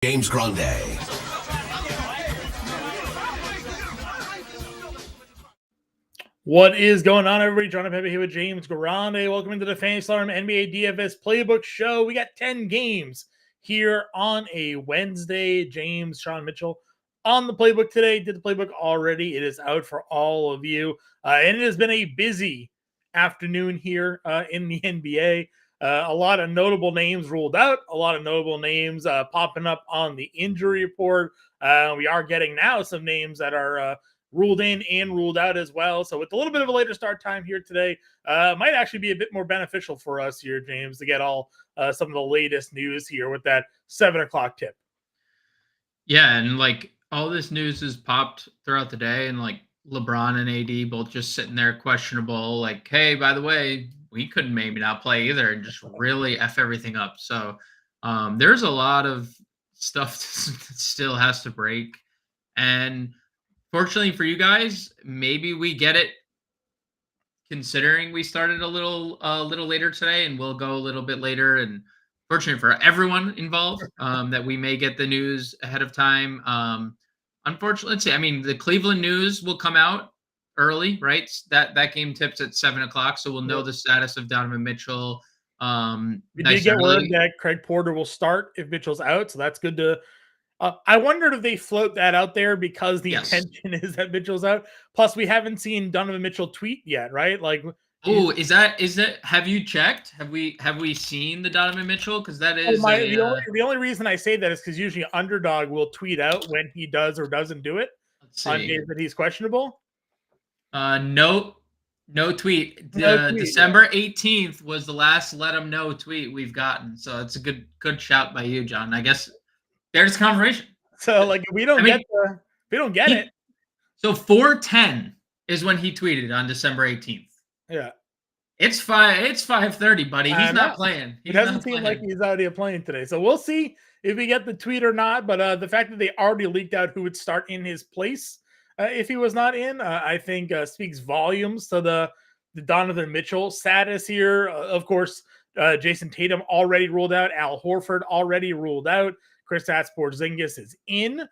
James Grande. What is going on, everybody? Jon Impemba here with James Grande. Welcome into the Fantasy Alarm NBA DFS Playbook Show. We got 10 games here on a Wednesday. James, Sean Mitchell on the playbook today. Did the playbook already. It is out for all of you. And it has been a busy afternoon here in the NBA. A lot of notable names ruled out. A lot of notable names popping up on the injury report. We are getting now some names that are ruled in and ruled out as well. So with a little bit of a later start time here today, might actually be a bit more beneficial for us here, James, to get all some of the latest news here with that 7 o'clock tip. Yeah, and like all this news has popped throughout the day, and like LeBron and AD both just sitting there questionable, like, hey, by the way, we couldn't maybe not play either, and just really F everything up. So there's a lot of stuff that still has to break. And fortunately for you guys, maybe we get it considering we started a little later today, and we'll go a little bit later. And fortunately for everyone involved, that we may get the news ahead of time. Unfortunately, let's see. I mean, the Cleveland news will come out early, right? That game tips at 7 o'clock, so we'll know the status of Donovan Mitchell. We did get word that Craig Porter will start if Mitchell's out, so that's good to. I wondered if they float that out there because the intention is that Mitchell's out. Plus, we haven't seen Donovan Mitchell tweet yet, right? Like, oh, is that? Have you checked? Have we seen the Donovan Mitchell? Because that is the only reason I say that is because usually Underdog will tweet out when he does or doesn't do it on days that he's questionable. No tweet. December 18th was the last let him know tweet we've gotten. So it's a good shout by you, John. I guess there's confirmation. So like we don't get it. So 4:10 is when he tweeted on December 18th. Yeah. It's 5:30, buddy. He's not playing. It doesn't seem like he's out here playing today. So we'll see if we get the tweet or not. But the fact that they already leaked out who would start in his place if he was not in, I think speaks volumes to the Donovan Mitchell status here. Of course, Jason Tatum already ruled out. Al Horford already ruled out. Kristaps Porzingis is in.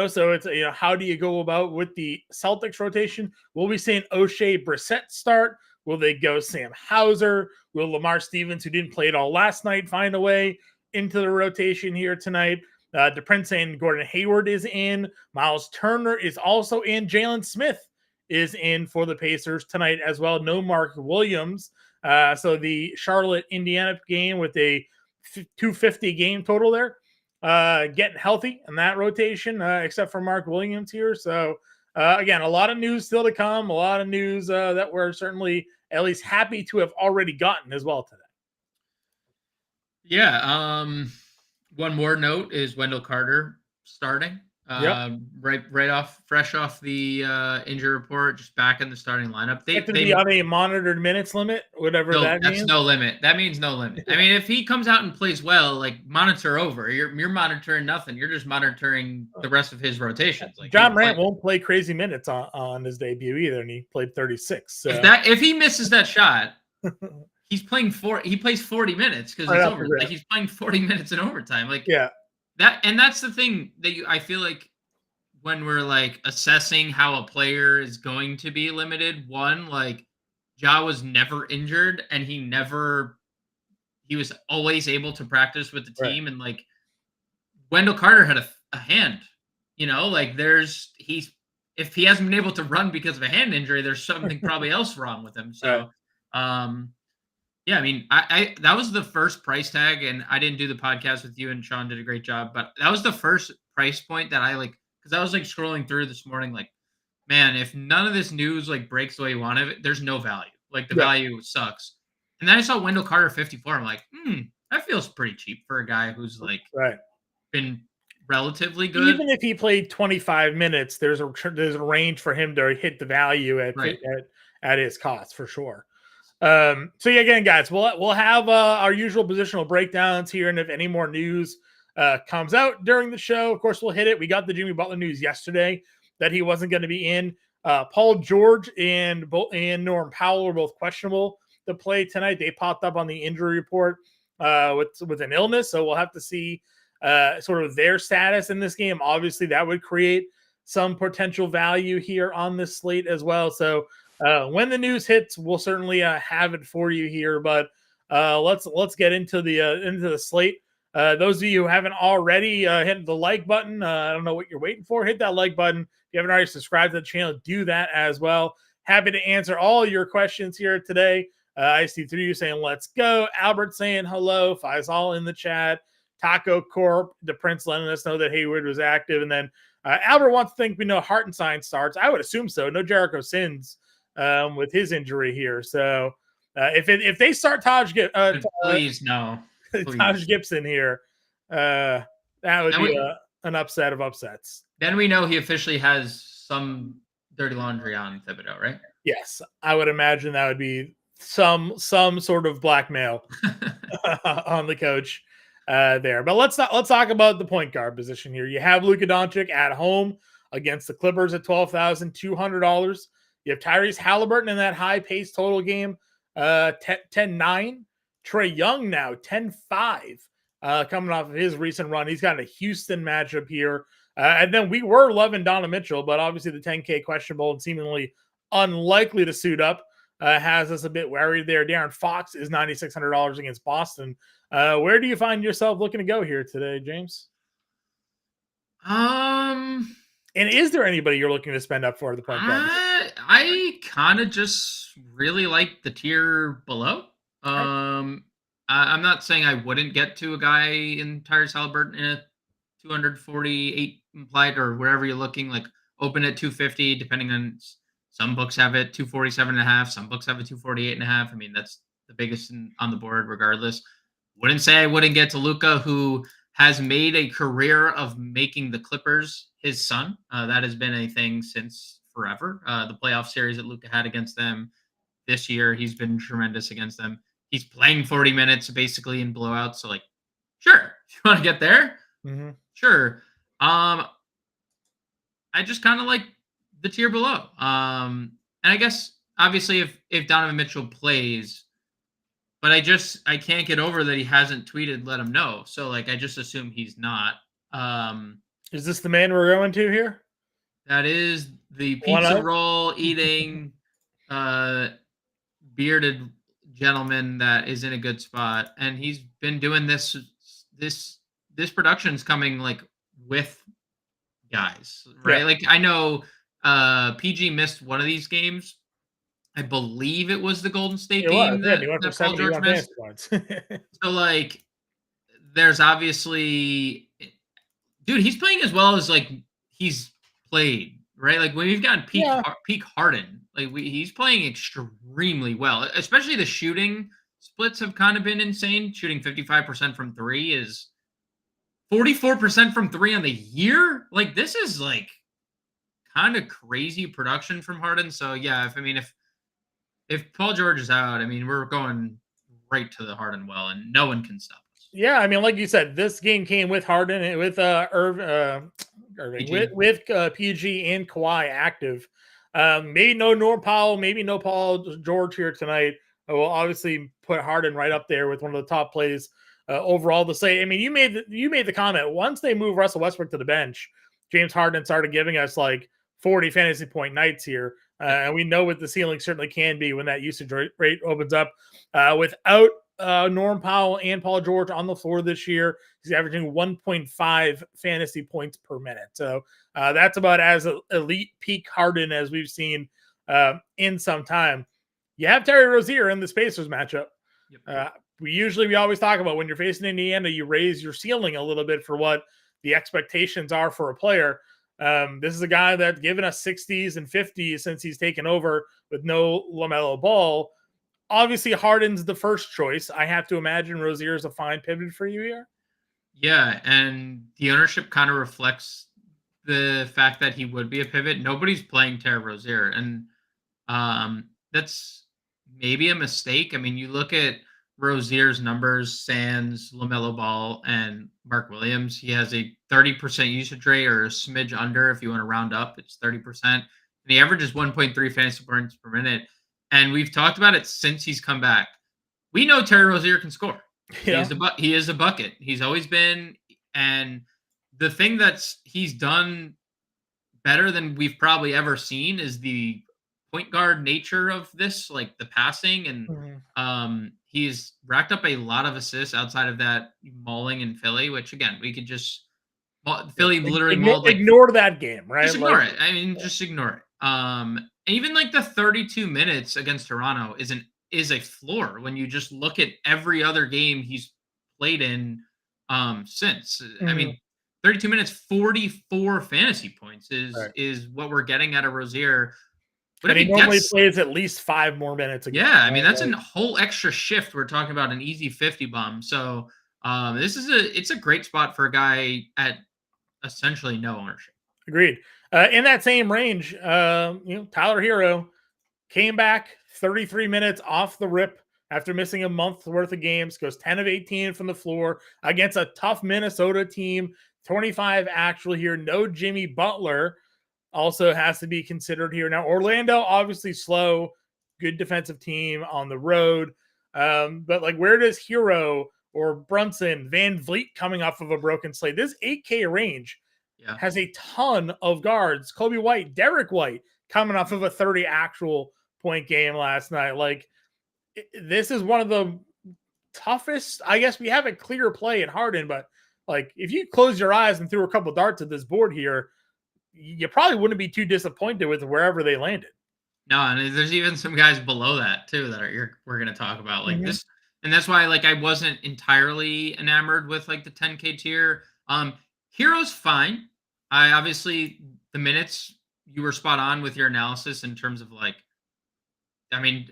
So it's how do you go about with the Celtics rotation? Will we see an O'Shea Brissett start? Will they go Sam Hauser? Will Lamar Stevens, who didn't play at all last night, find a way into the rotation here tonight? DePrince and Gordon Hayward is in. Miles Turner is also in. Jalen Smith is in for the Pacers tonight as well. No Mark Williams. So the Charlotte-Indiana game with a 250 game total there. Getting healthy in that rotation, except for Mark Williams here. So, again, a lot of news still to come. A lot of news that we're certainly at least happy to have already gotten as well today. Yeah. One more note is Wendell Carter starting. Fresh off the injury report, just back in the starting lineup. They be on a monitored minutes limit, whatever that means. That's no limit. That means no limit. I mean, if he comes out and plays well, like monitor over. You're monitoring nothing. You're just monitoring the rest of his rotations. Like John Morant won't play crazy minutes on his debut either, and he played 36. So. If he misses that shot, he's playing he plays 40 minutes because it's over. Like he's playing 40 minutes in overtime. Like that's the thing that I feel like when we're like assessing how a player is going to be limited. One, like Ja was never injured, and he was always able to practice with the team. And like Wendell Carter had a hand, like if he hasn't been able to run because of a hand injury, there's something probably else wrong with him. So, yeah, I mean, I that was the first price tag, and I didn't do the podcast with you, and Sean did a great job, but that was the first price point that I like, because I was like scrolling through this morning, like, man, if none of this news like breaks the way you want it, there's no value. Like the value sucks. And then I saw Wendell Carter 54. I'm like, that feels pretty cheap for a guy who's like been relatively good. Even if he played 25 minutes, there's a range for him to hit the value at his cost for sure. So yeah, again, guys, we'll have our usual positional breakdowns here, and if any more news comes out during the show, of course, we'll hit it. We got the Jimmy Butler news yesterday that he wasn't going to be in. Paul George and Norm Powell were both questionable to play tonight. They popped up on the injury report with an illness, so we'll have to see sort of their status in this game. Obviously, that would create some potential value here on this slate as well. So when the news hits, we'll certainly have it for you here. But let's get into the slate. Those of you who haven't already hit the like button, I don't know what you're waiting for. Hit that like button. If you haven't already subscribed to the channel, do that as well. Happy to answer all your questions here today. I see through you saying, let's go. Albert saying hello. Faisal in the chat. Taco Corp. The Prince letting us know that Hayward was active. And then Albert wants to think we know Hartenstein starts. I would assume so. No Jericho Sins with his injury here. So if they start Taj please no. Please. Taj Gibson here, that would be an upset of upsets. Then we know he officially has some dirty laundry on Thibodeau, right? Yes, I would imagine that would be some sort of blackmail on the coach there. But let's talk about the point guard position here. You have Luka Doncic at home against the Clippers at $12,200. You have Tyrese Halliburton in that high pace total game, 10-9. Trae Young now 10-5, coming off of his recent run. He's got a Houston matchup here. And then we were loving Donovan Mitchell, but obviously the 10K questionable and seemingly unlikely to suit up has us a bit worried there. De'Aaron Fox is $9,600 against Boston. Where do you find yourself looking to go here today, James? And is there anybody you're looking to spend up for the point guard? I kind of just really like the tier below. I'm not saying I wouldn't get to a guy in Tyrese Halliburton in a 248 implied or wherever you're looking, like open at 250, depending on some books have it 247.5, some books have it 248.5. I mean, that's the biggest on the board regardless. Wouldn't say I wouldn't get to Luka, who has made a career of making the Clippers his son. That has been a thing since forever. The playoff series that Luka had against them this year, he's been tremendous against them. He's playing 40 minutes basically in blowouts. So, like, sure, if you want to get there, sure. I just kind of like the tier below. And I guess, obviously, if Donovan Mitchell plays, but I can't get over that he hasn't tweeted, let him know. So, like, I just assume he's not. Is this the man we're going to here? That is the pizza roll eating bearded gentleman that is in a good spot, and he's been doing this production's coming like with guys, right? Yeah. Like, I know PG missed one of these games. I believe it was the Golden State game that Paul George missed. So, like, there's obviously, dude, he's playing as well as like he's played, right? Like, when we've gotten peak Harden, like he's playing extremely well. Especially the shooting splits have kind of been insane. Shooting 55% from three is 44% from three on the year. Like, this is like kind of crazy production from Harden. So yeah, if Paul George is out, I mean, we're going right to the Harden well, and no one can stop us. Yeah, I mean, like you said, this game came with Harden and with Irving, with PG and Kawhi active. Maybe no Norm Powell, maybe no Paul George here tonight. We'll obviously put Harden right up there with one of the top plays overall to say. I mean, you made the comment, once they move Russell Westbrook to the bench, James Harden started giving us like 40 fantasy point nights here. And we know what the ceiling certainly can be when that usage rate opens up. Without Norm Powell and Paul George on the floor this year, he's averaging 1.5 fantasy points per minute. So that's about as elite peak Harden as we've seen in some time. You have Terry Rozier in the Pacers matchup. Yep. We always talk about when you're facing Indiana, you raise your ceiling a little bit for what the expectations are for a player. This is a guy that's given us 60s and 50s since he's taken over with no LaMelo Ball. Obviously, Harden's the first choice. I have to imagine Rozier is a fine pivot for you here. Yeah, and the ownership kind of reflects the fact that he would be a pivot. Nobody's playing Terry Rozier, and that's maybe a mistake. I mean, you look at Rozier's numbers, sans LaMelo Ball and Mark Williams. He has a 30% usage rate, or a smidge under if you want to round up. It's 30%. And he averages 1.3 fantasy points per minute. And we've talked about it since he's come back. We know Terry Rozier can score. Yeah. He is a bucket. He's always been And the thing he's done better than we've probably ever seen is the point guard nature of this, like the passing. And he's racked up a lot of assists outside of that mauling in Philly, which again, we could just Philly literally mauled ignore that game, right? Just ignore it. I mean, just ignore it. Even like the 32 minutes against Toronto is a floor when you just look at every other game he's played in since. I mean, 32 minutes, 44 fantasy points is what we're getting out of Rozier. But and he normally plays at least 5 more minutes. Yeah, I mean, that's a whole extra shift. We're talking about an easy 50 bomb. So it's a great spot for a guy at essentially no ownership. Agreed. In that same range, Tyler Hero came back 33 minutes off the rip after missing a month's worth of games, goes 10 of 18 from the floor against a tough Minnesota team, 25 actual here. No Jimmy Butler also has to be considered here. Now, Orlando, obviously slow, good defensive team on the road. But like, where does Hero or Brunson, Van Vliet coming off of a broken slate? This 8K range has a ton of guards. Kobe White, Derek White coming off of a 30 actual point game last night. Like, this is one of the toughest. I guess we have a clear play in Harden, but like, if you close your eyes and threw a couple darts at this board here, you probably wouldn't be too disappointed with wherever they landed. No, and there's even some guys below that too that we're going to talk about like this. And that's why like I wasn't entirely enamored with like the 10K tier. Hero's fine. I obviously the minutes you were spot on with your analysis in terms of like, I mean,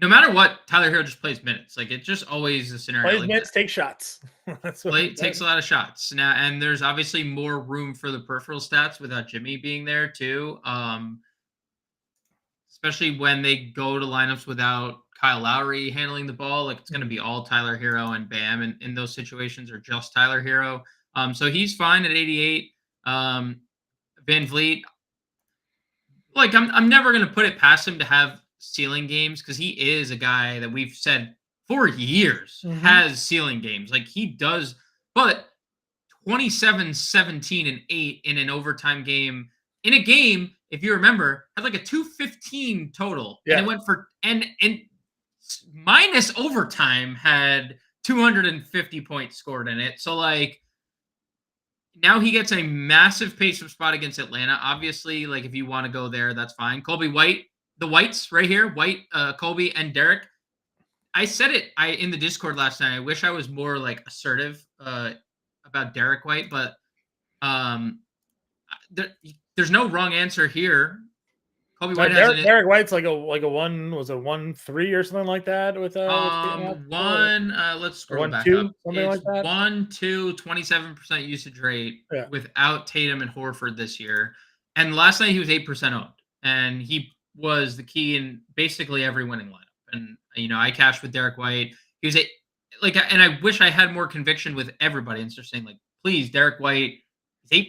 no matter what, Tyler Hero just plays minutes. Like it's just always a scenario. Plays like minutes, take shots. That's what takes a lot of shots now, and there's obviously more room for the peripheral stats without Jimmy being there too. Especially when they go to lineups without Kyle Lowry handling the ball, like it's going to be all Tyler Hero and Bam, and in those situations are just Tyler Hero. So he's fine at 88. Van Vliet, like I'm never going to put it past him to have ceiling games because he is a guy that we've said for years has ceiling games. Like he does, but 27, 17, and 8 in an overtime game in a game, if you remember, had like a 215 total. Yeah. And it went for and minus overtime had 250 points scored in it. So like now he gets a massive pace of spot against Atlanta. Obviously, like if you want to go there, that's fine. Kobe White, the Whites right here, White, Kobe, and Derek. I said it in the Discord last night. I wish I was more like assertive about Derek White, but there's no wrong answer here. Kobe White Derek White's like a 1-3 or something like that with let's scroll back up. Something like that. 1-2, 27% usage rate without Tatum and Horford this year. And last night he was 8% owned, and he was the key in basically every winning lineup. And I cashed with Derek White. He was and I wish I had more conviction with everybody and just saying like, please, Derek White is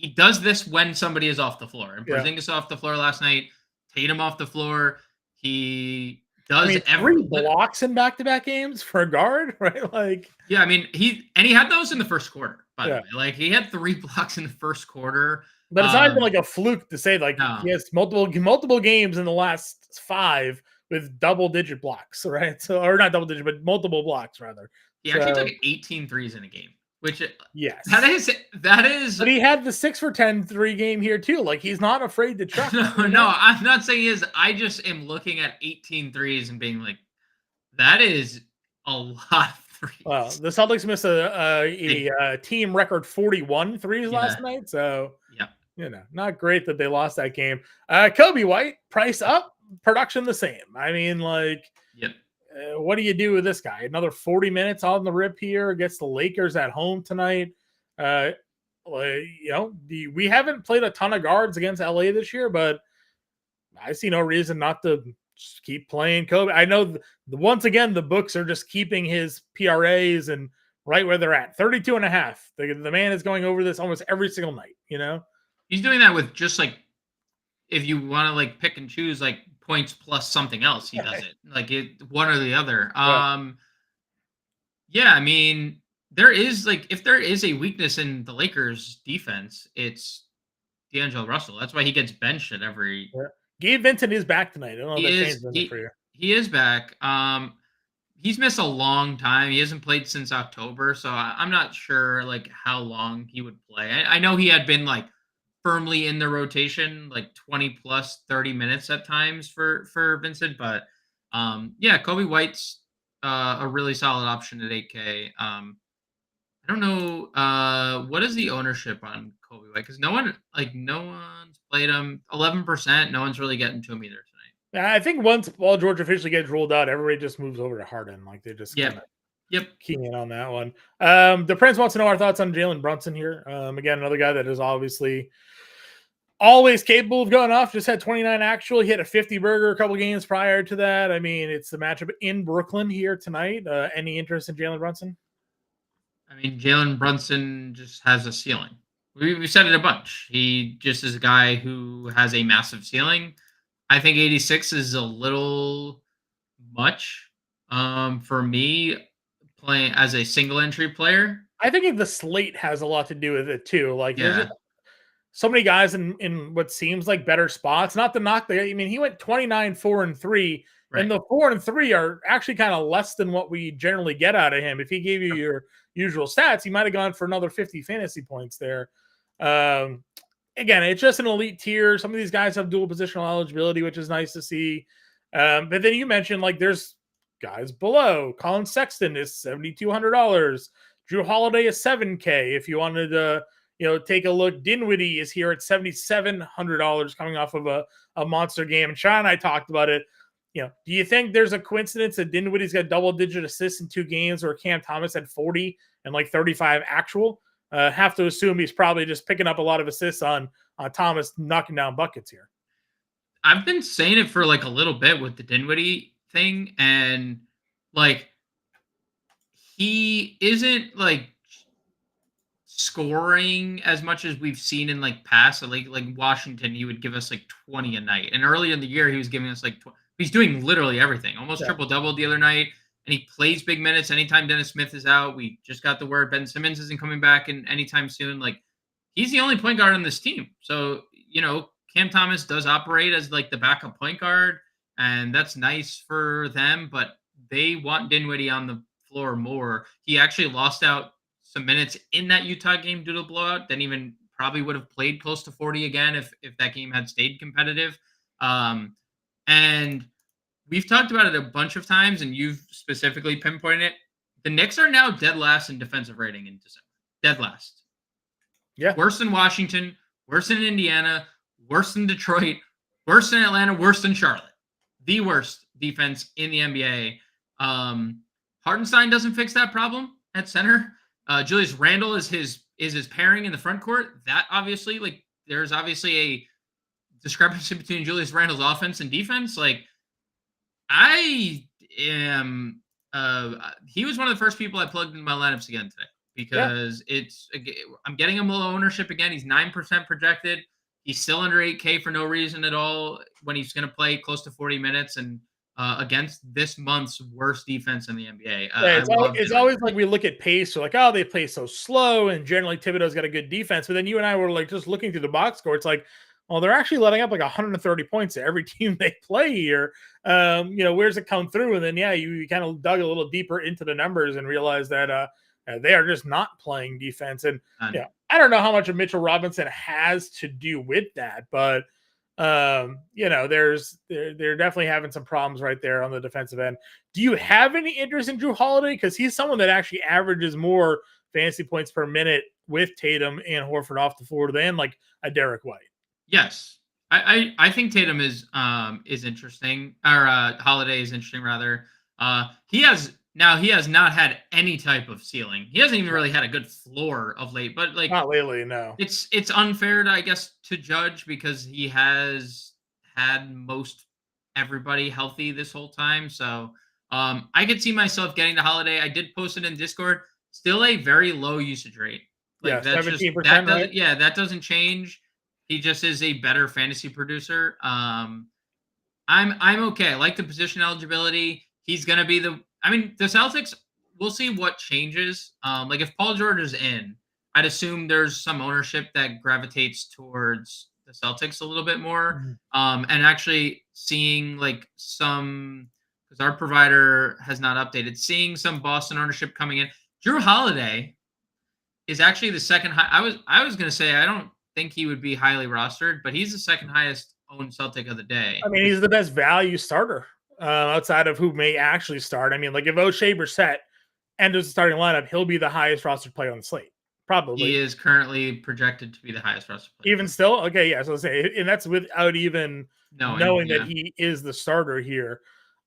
he does this when somebody is off the floor. And Porzingis off the floor last night, Tatum off the floor. He does 3 blocks in back-to-back games for a guard, right? Like, yeah, I mean, he had those in the first quarter, by the way. Like he had 3 blocks in the first quarter. But it's not even like a fluke to say like he has multiple games in the last 5 with double-digit blocks, right? So, or not double-digit, but multiple blocks rather. He actually took 18 threes in a game. Which yes, that is. But he had the 6 for 10 3 game here too. Like he's not afraid to try. No, I'm not saying he is. I just am looking at 18 threes and being like, that is a lot of threes. Well, the Celtics missed a team record 41 threes last night. So not great that they lost that game. Kobe White, price up, production the same. I mean, like, what do you do with this guy? Another 40 minutes on the rip here against the Lakers at home tonight. We haven't played a ton of guards against LA this year, but I see no reason not to just keep playing Kobe. I know once again, the books are just keeping his PRAs and right where they're at 32.5. The man is going over this almost every single night. He's doing that with just like, if you want to like pick and choose like points plus something else, he does it like one or the other. I mean, there is if there is a weakness in the Lakers defense, it's D'Angelo Russell. That's why he gets benched at every. Yeah. Gabe Vincent is back tonight. I don't know if He that is changed anything for you. he is back. He's missed a long time. He hasn't played since October, so I'm not sure how long he would play. I know he had been firmly in the rotation, 20 plus 30 minutes at times for Vincent, but yeah, Kobe White's a really solid option at 8K. I don't know what is the ownership on Kobe White, because no one's played him. 11%. No one's really getting to him either tonight. I think once Paul George officially gets rolled out, everybody just moves over to Harden. They just kind of keying in on that one. The Prince wants to know our thoughts on Jalen Brunson here. Again, another guy that is obviously always capable of going off. Just had 29 actual. He had a 50 burger a couple games prior to that. I mean, it's the matchup in Brooklyn here tonight. Any interest in Jalen Brunson? I mean, Jalen Brunson just has a ceiling. We said it a bunch. He just is a guy who has a massive ceiling. I think 86 is a little much for me playing as a single entry player. I think the slate has a lot to do with it too. There's just so many guys in what seems like better spots. Not to knock I mean, he went 29, 4, and 3. Right. And the 4 and 3 are actually kind of less than what we generally get out of him. If he gave you your usual stats, he might have gone for another 50 fantasy points there. Again, it's just an elite tier. Some of these guys have dual positional eligibility, which is nice to see. But then you mentioned there's guys below. Colin Sexton is $7,200. Drew Holiday is $7K. If you wanted to, take a look, Dinwiddie is here at $7,700 coming off of a monster game. And Sean and I talked about it. Do you think there's a coincidence that Dinwiddie's got double-digit assists in 2 games, or Cam Thomas had 40 and 35 actual? Have to assume he's probably just picking up a lot of assists on Thomas knocking down buckets here. I've been saying it for a little bit with the Dinwiddie thing, and he isn't scoring as much as we've seen in past. Like Washington, he would give us 20 a night, and earlier in the year he was giving us he's doing literally everything, almost triple-double the other night, and he plays big minutes anytime Dennis Smith is out. We just got the word Ben Simmons isn't coming back anytime soon. He's the only point guard on this team. So, Cam Thomas does operate as the backup point guard, and that's nice for them, but they want Dinwiddie on the floor more. He actually lost out some minutes in that Utah game due to blowout, then even probably would have played close to 40 again if that game had stayed competitive. And we've talked about it a bunch of times, and you've specifically pinpointed it. The Knicks are now dead last in defensive rating in December. Dead last. Yeah. Worse than Washington, worse than Indiana, worse than Detroit, worse than Atlanta, worse than Charlotte. The worst defense in the NBA. Hartenstein doesn't fix that problem at center. Julius Randle is his pairing in the front court. That obviously, there's obviously a discrepancy between Julius Randle's offense and defense. I am he was one of the first people I plugged in my lineups again today, because I'm getting him low ownership again. He's 9% projected. He's still under 8K for no reason at all when he's going to play close to 40 minutes and against this month's worst defense in the NBA. It's always we look at pace, we're they play so slow, and generally Thibodeau's got a good defense. But then you and I were just looking through the box score. It's well, they're actually letting up 130 points to every team they play here. Where's it come through? And then, you kind of dug a little deeper into the numbers and realized that they are just not playing defense. And I don't know how much of Mitchell Robinson has to do with that, but they're definitely having some problems right there on the defensive end. Do you have any interest in Drew Holiday? Because he's someone that actually averages more fantasy points per minute with Tatum and Horford off the floor than a Derek White. Yes. I think Tatum is interesting, or Holiday is interesting rather. He has not had any type of ceiling. He hasn't even really had a good floor of late, but not lately, no. It's unfair I guess to judge, because he has had most everybody healthy this whole time. So I could see myself getting to Holiday. I did post it in Discord. Still a very low usage rate. 17%, right? That doesn't change. He just is a better fantasy producer. I'm okay. I like the position eligibility. He's going to be the Celtics we'll see what changes. Like if Paul George is in, I'd assume there's some ownership that gravitates towards the Celtics a little bit more. And actually seeing like some, because our provider has not updated, seeing some Boston ownership coming in. Drew Holiday is actually the second high. I was going to say I don't think he would be highly rostered, but he's the second highest owned Celtic of the day. I mean, he's the best value starter outside of who may actually start. I mean, like if O'Shea Brissett enters the starting lineup, he'll be the highest rostered player on the slate. Probably. He is currently projected to be the highest rostered player. Even still? Okay, yeah. So I'll say, and that's without even knowing that he is the starter here.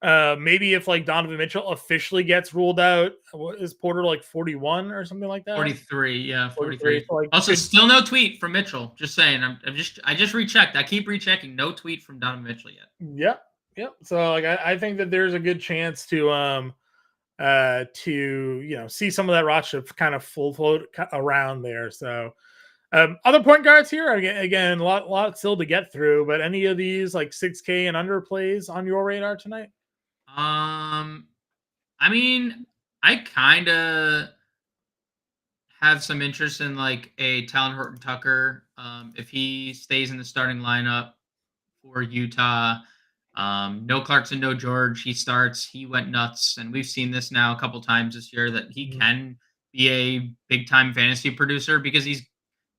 Maybe if like Donovan Mitchell officially gets ruled out, what is Porter like 41 or something like that? 43, yeah, 43. So like, also, still no tweet from Mitchell. Just saying, I just rechecked. I keep rechecking. No tweet from Donovan Mitchell yet. Yep. So like I think that there's a good chance to see some of that roster kind of full float around there. So other point guards here, again, a lot still to get through, but any of these like 6K and under plays on your radar tonight? I mean, I kind of have some interest in like a Talen Horton-Tucker. If he stays in the starting lineup for Utah, no Clarkson, no George, he starts, he went nuts. And we've seen this now a couple times this year that he can be a big time fantasy producer because he's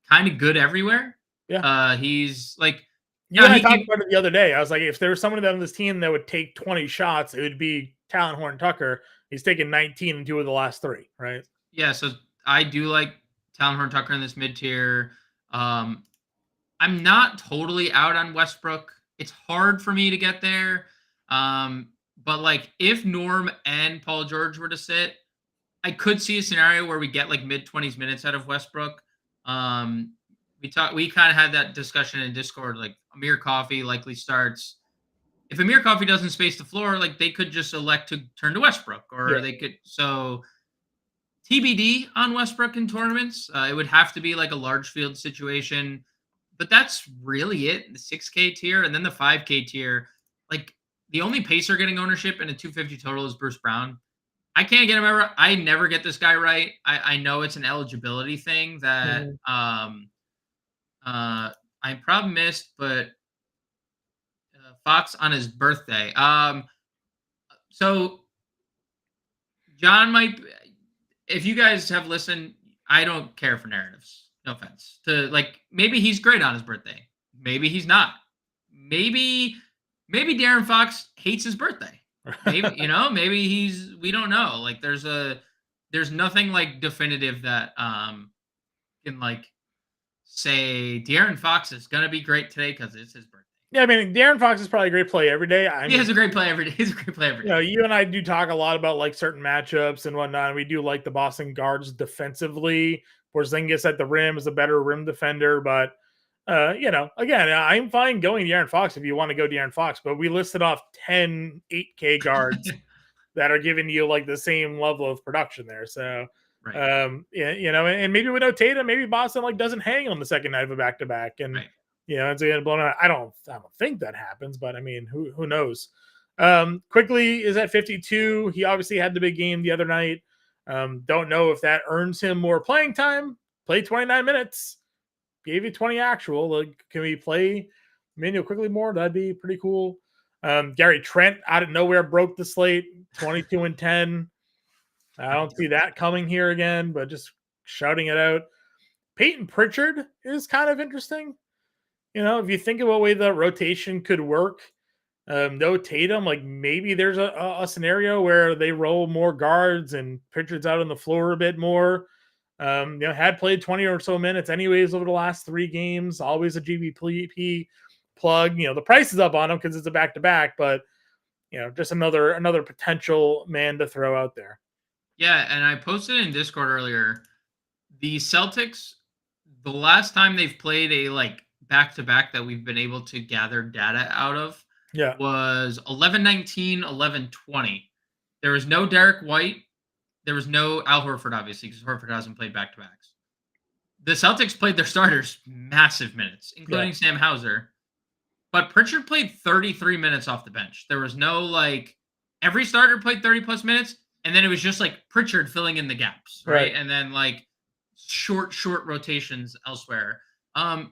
kind of good everywhere. Yeah. He's like, I talked about it the other day. I was like, if there was someone on this team that would take 20 shots, it would be Talen Horton-Tucker. He's taken 19 and 2 of the last 3, right? Yeah, so I do like Talen Horton-Tucker in this mid-tier. I'm not totally out on Westbrook. It's hard for me to get there. But like if Norm and Paul George were to sit, I could see a scenario where we get like mid-20s minutes out of Westbrook. We kind of had that discussion in Discord, like Amir Coffey likely starts. If Amir Coffey doesn't space the floor, like they could just elect to turn to Westbrook, or they could. So TBD on Westbrook in tournaments. It would have to be like a large field situation, but that's really it. The 6K tier and then the 5K tier. Like the only pacer getting ownership in a 250 total is Bruce Brown. I can't get him ever. I never get this guy right. I know it's an eligibility thing that I probably missed, but Fox on his birthday. So John might, if you guys have listened, I don't care for narratives. No offense. Maybe he's great on his birthday. Maybe he's not. Maybe De'Aaron Fox hates his birthday. Maybe, maybe we don't know. Like there's nothing like definitive that can like say De'Aaron Fox is going to be great today because it's his birthday. Yeah, I mean, De'Aaron Fox is probably a great play every day. He has a great play every day. He's a great play every day. You and I do talk a lot about like certain matchups and whatnot. And we do like the Boston guards defensively. Porzingis at the rim is a better rim defender. But, again, I'm fine going De'Aaron Fox if you want to go De'Aaron Fox. But we listed off 10 8K guards that are giving you like the same level of production there. So, and maybe without Tatum, maybe Boston like doesn't hang on the second night of a back-to-back. And, it's going to blow out. I don't think that happens, but I mean, who knows? Quickly is at 52. He obviously had the big game the other night. Don't know if that earns him more playing time. Play 29 minutes. Gave you 20 actual. Like, can we play Manuel quickly more? That'd be pretty cool. Gary Trent out of nowhere broke the slate. 22 and 10. I don't see that coming here again, but just shouting it out. Peyton Pritchard is kind of interesting. If you think about the way the rotation could work, no Tatum, like maybe there's a scenario where they roll more guards and Pritchard's out on the floor a bit more. Had played 20 or so minutes anyways over the last 3 games. Always a GBP plug. The price is up on him because it's a back-to-back, but just another potential man to throw out there. Yeah, and I posted in Discord earlier. The Celtics, the last time they've played a like back-to-back that we've been able to gather data out of was 11-19, 11-20. There was no Derek White. There was no Al Horford, obviously, because Horford hasn't played back-to-backs. The Celtics played their starters massive minutes, including Sam Hauser. But Pritchard played 33 minutes off the bench. There was no, every starter played 30-plus minutes. And then it was just like Pritchard filling in the gaps, right? And then like short rotations elsewhere.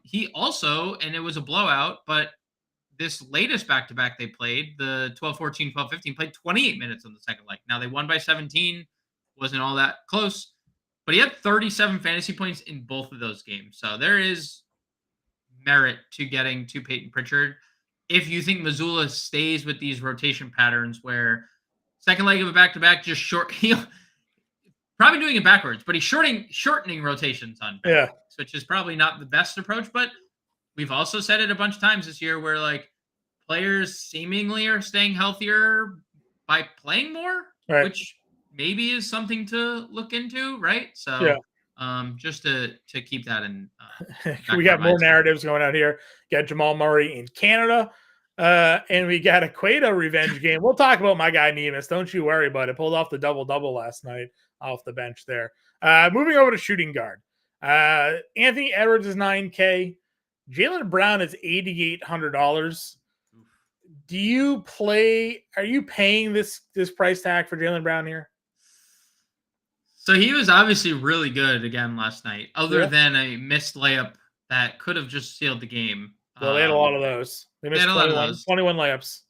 He also, and it was a blowout, but this latest back-to-back they played, the 12-14, 12-15, played 28 minutes on the second leg. Now they won by 17, wasn't all that close, but he had 37 fantasy points in both of those games. So there is merit to getting to Peyton Pritchard. If you think Missoula stays with these rotation patterns where second leg of a back-to-back, just short, probably doing it backwards, but he's shortening rotations on backs, which is probably not the best approach, but we've also said it a bunch of times this year where like players seemingly are staying healthier by playing more, which maybe is something to look into, right? So just to keep that in. We got more narratives going out here. Got Jamal Murray in Canada. And we got a Cueto revenge game. We'll talk about my guy Nemus. Don't you worry about it. Pulled off the double-double last night off the bench there. Moving over to shooting guard. Anthony Edwards is $9K. Jaylen Brown is $8,800. Do you play? Are you paying this price tag for Jaylen Brown here? So he was obviously really good again last night, other than a missed layup that could have just sealed the game. Well, they had a lot of those. They missed 21 layups.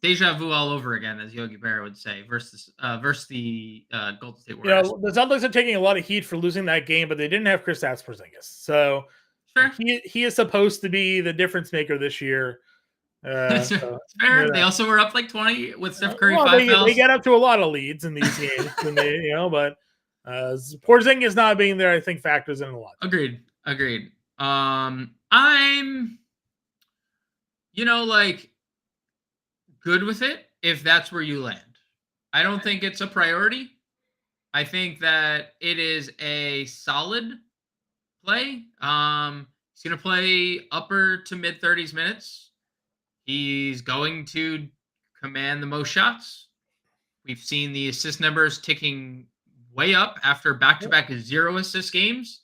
Deja vu all over again, as Yogi Berra would say, versus the Golden State Warriors. The Celtics are taking a lot of heat for losing that game, but they didn't have Kristaps Porzingis, so he is supposed to be the difference maker this year. So, fair. They also were up like 20 with Steph Curry. They get up to a lot of leads in these games, but Porzingis not being there, I think, factors in a lot. Agreed. I'm, good with it if that's where you land. I don't think it's a priority. I think that it is a solid play. He's going to play upper to mid 30s minutes. He's going to command the most shots. We've seen the assist numbers ticking way up after back-to-back 0 assist games.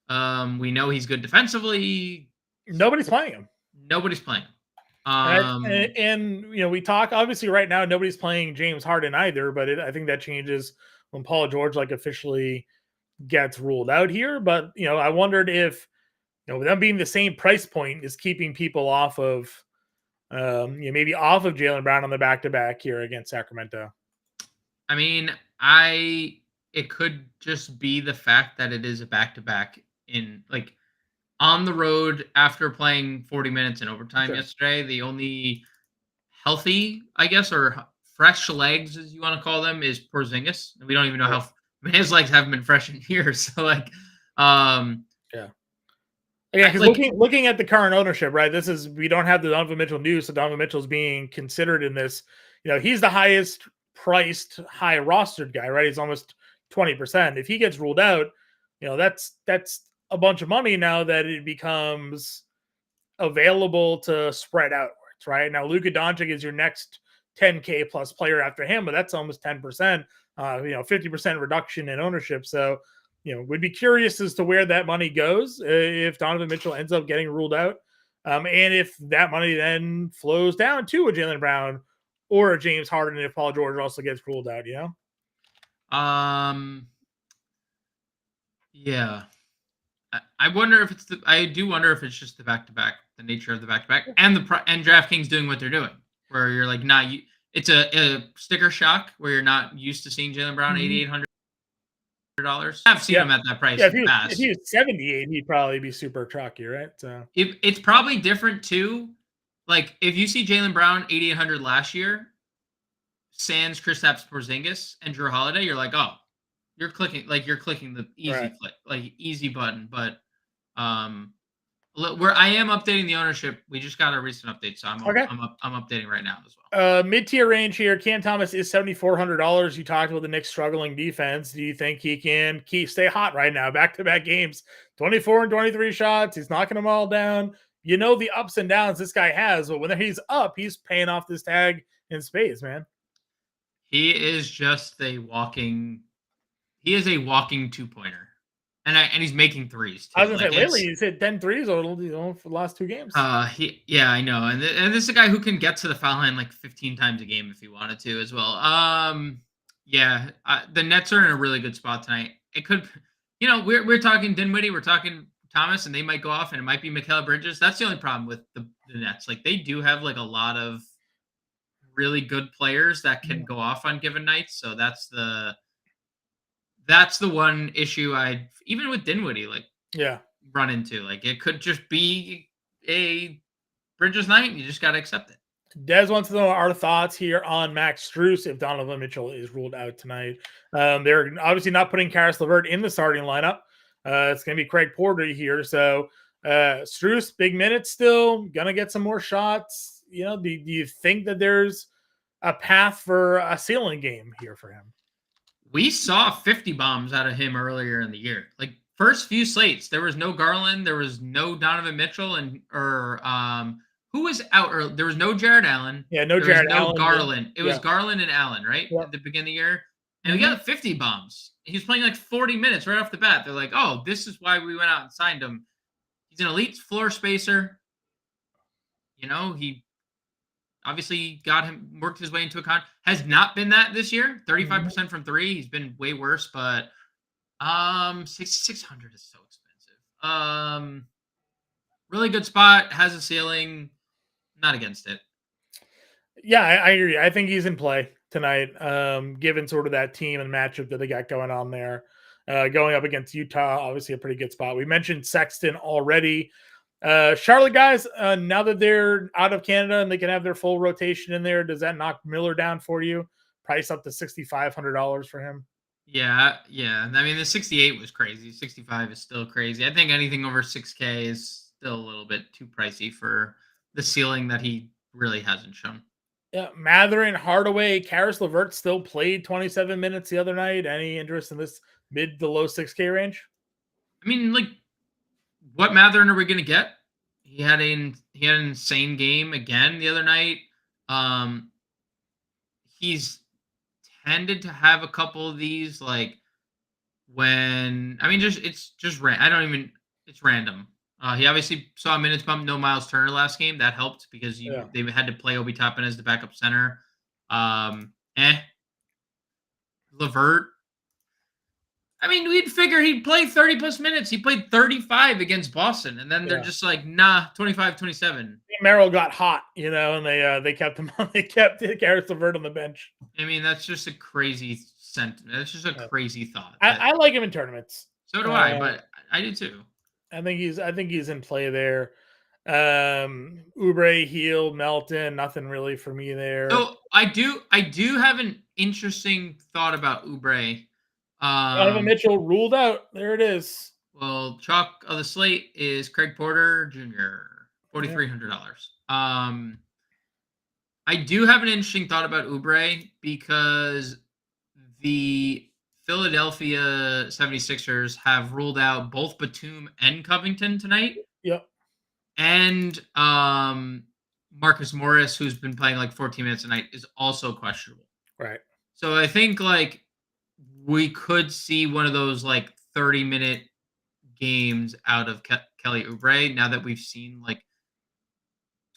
We know he's good defensively. Nobody's playing him. And we talk, obviously right now nobody's playing James Harden either, but I think that changes when Paul George officially gets ruled out here. But I wondered if them being the same price point is keeping people off of maybe off of Jaylen Brown on the back-to-back here against Sacramento. I mean, it could just be the fact that it is a back-to-back in on the road after playing 40 minutes in overtime yesterday. The only healthy, I guess, or fresh legs, as you want to call them, is Porzingis. We don't even know how his legs haven't been fresh in years. So because looking at the current ownership, right? We don't have the Donovan Mitchell news, so Donovan Mitchell's being considered in this. He's the highest priced, high rostered guy, right? He's almost 20%. If he gets ruled out, that's a bunch of money now that it becomes available to spread outwards, right? Now, Luka Doncic is your next 10K plus player after him, but that's almost 10%, 50% reduction in ownership. So, we'd be curious as to where that money goes if Donovan Mitchell ends up getting ruled out. And if that money then flows down to a Jaylen Brown or a James Harden if Paul George also gets ruled out, Yeah. I wonder if I do wonder if it's just the back-to-back, the nature of the back-to-back, and DraftKings doing what they're doing, where you're like, it's a sticker shock where you're not used to seeing Jaylen Brown $8,800. I've seen him at that price. If he was 78, he'd probably be super chalky, right? So it's probably different too. Like if you see Jaylen Brown $8,800 last year, sans Kristaps Porzingis and Jrue Holiday, you're like, oh. You're clicking the easy click, easy button. But where I am updating the ownership, we just got a recent update, so I'm updating right now as well. Mid-tier range here. Cam Thomas is $7,400. You talked about the Knicks' struggling defense. Do you think he can stay hot right now? Back-to-back games, 24 and 23 shots. He's knocking them all down. The ups and downs this guy has, but when he's up, he's paying off this tag in spades, man. He is just a walking 2-pointer. And he's making threes too. I was gonna say lately he's hit 10 threes for the last 2 games. Yeah, I know. And this is a guy who can get to the foul line like 15 times a game if he wanted to as well. Yeah, the Nets are in a really good spot tonight. It could, we're talking Dinwiddie, we're talking Thomas, and they might go off, and it might be Mikal Bridges. That's the only problem with the Nets. Like, they do have like a lot of really good players that can go off on given nights. So that's the one issue I even with Dinwiddie run into. Like, it could just be a Bridges night, and you just got to accept it. Des wants to know our thoughts here on Max Strus if Donovan Mitchell is ruled out tonight. They're obviously not putting Karis LeVert in the starting lineup. It's going to be Craig Porter here. So Strus, big minutes still, going to get some more shots. Do you think that there's a path for a ceiling game here for him? We saw 50 bombs out of him earlier in the year. Like, first few slates, there was no Garland, there was no Donovan Mitchell, who was out early? There was no Jared Allen. Yeah, no Jared Allen. No Garland. It was Garland and Allen, right? At the beginning of the year. And we got 50 bombs. He was playing like 40 minutes right off the bat. They're like, oh, this is why we went out and signed him. He's an elite floor spacer. He obviously worked his way into a has not been that this year. 35% from three. He's been way worse, but 600 is so expensive. Really good spot, has a ceiling, not against it. Yeah, I agree. I think he's in play tonight, given sort of that team and matchup that they got going on there. Going up against Utah, obviously a pretty good spot. We mentioned Sexton already. Charlotte guys, now that they're out of Canada and they can have their full rotation in there, does that knock Miller down for you? Price up to $6,500 for him. Yeah. I mean, the 68 was crazy. 65 is still crazy. I think anything over 6K is still a little bit too pricey for the ceiling that he really hasn't shown. Yeah, Mathurin, Hardaway, Karis LeVert still played 27 minutes the other night. Any interest in this mid to low 6K range? I mean, like, what Mathurin are we going to get? He had an insane game again the other night. He's tended to have a couple of these, like, it's random. He obviously saw a minutes bump, no Miles Turner last game. That helped because they had to play Obi Toppin as the backup center. LeVert. I mean, we'd figure he'd play 30 plus minutes. He played 35 against Boston, and then they're just like, nah, 25, 27. Merrill got hot, and they kept him on. They kept Karis LeVert on the bench. I mean, that's just a crazy sentiment. That's just a crazy thought. I like him in tournaments. So do I, but I do too. I think he's in play there. Oubre, Heel, Melton, nothing really for me there. So I do have an interesting thought about Oubre. Donovan Mitchell ruled out. There it is. Well, chalk of the slate is Craig Porter Jr., $4,300. I do have an interesting thought about Oubre because the Philadelphia 76ers have ruled out both Batum and Covington tonight. Yep. And Marcus Morris, who's been playing like 14 minutes a night, is also questionable. Right. So I think like we could see one of those like 30-minute games out of Kelly Oubre now that we've seen like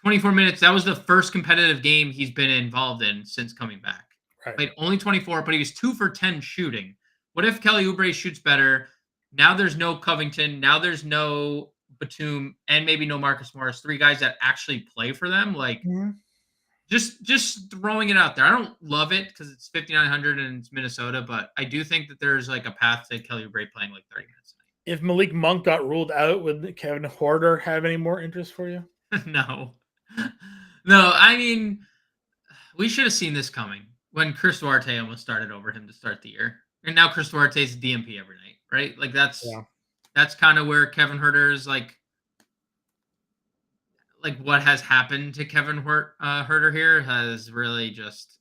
24 minutes. That was the first competitive game he's been involved in since coming back. Right. Played only 24, but he was 2 for 10 shooting. What if Kelly Oubre shoots better? Now there's no Covington. Now there's no Batum and maybe no Marcus Morris. 3 guys that actually play for them. Like, just throwing it out there. I don't love it because it's 5,900 and it's Minnesota, but I do think that there's like a path to Kelly Oubre playing like 30 minutes a night. If Malik Monk got ruled out, would Kevin Huerter have any more interest for you? No. I mean, we should have seen this coming when Chris Duarte almost started over him to start the year. And now Chris Duarte's DMP every night, right? Like that's kind of where Kevin Huerter is like what has happened to Kevin Huerter here has really just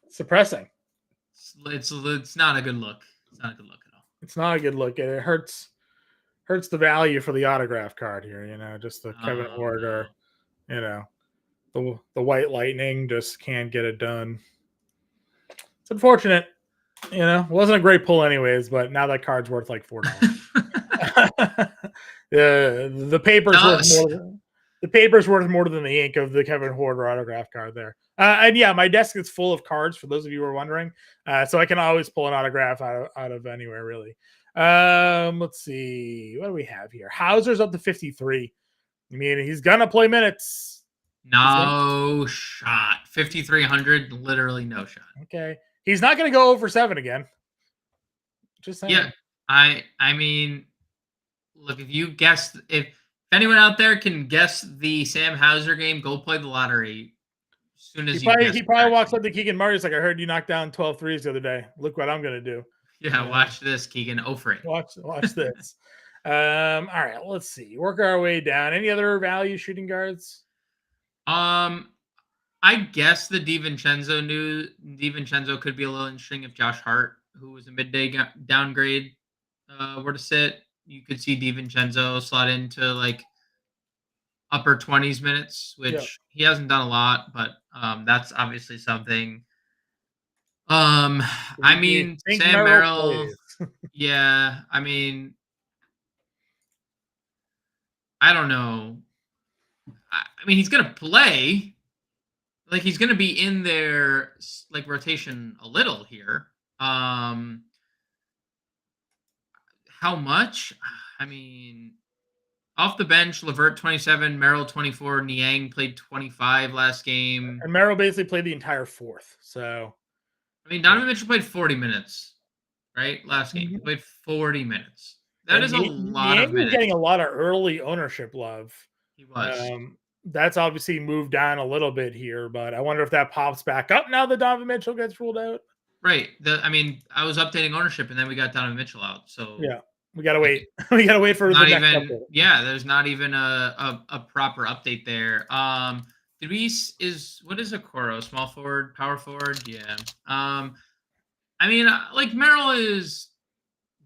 suppressing. It's not a good look. It's not a good look at all. It's not a good look. It hurts the value for the autograph card here, just the Kevin Huerter, the White Lightning just can't get it done. It's unfortunate. wasn't a great pull anyways, but now that card's worth like $4. The paper's worth more. The paper's worth more than the ink of the Kevin Huerter autograph card there. And yeah, my desk is full of cards for those of you who are wondering. So I can always pull an autograph out of anywhere, really. Let's see. What do we have here? Hauser's up to 53. I mean, he's going to play minutes. No shot. 5,300, literally no shot. Okay. He's not going to go over 7 again. Just saying. Yeah. I mean, look, if anyone out there can guess the Sam Hauser game, go play the lottery. As soon as he probably walks up to Keegan Murray. He's like, I heard you knocked down 12 threes the other day. Look what I'm going to do. Yeah, watch this, Keegan. For it. Watch this. All right, let's see. Work our way down. Any other value shooting guards? I guess the DiVincenzo could be a little interesting if Josh Hart, who was a midday downgrade, were to sit. You could see DiVincenzo slot into like upper 20s minutes, which he hasn't done a lot, but that's obviously something. I mean, Sam Merrill. Yeah, I mean, I don't know. I mean, he's gonna play. Like, he's gonna be in their like rotation a little here. How much? I mean, off the bench, LeVert 27, Merrill 24, Niang played 25 last game, and Merrill basically played the entire fourth. So, I mean, Donovan Mitchell played 40 minutes, right? Last game, he played 40 minutes. That is a lot of minutes. He's getting a lot of early ownership love. He was. That's obviously moved down a little bit here, but I wonder if that pops back up now that Donovan Mitchell gets ruled out. Right. I mean, I was updating ownership, and then we got Donovan Mitchell out. So yeah, we gotta wait. We gotta wait for the next update. Yeah, there's not even a proper update there. What is Okoro? Small forward, power forward? Yeah. I mean, like Merrill is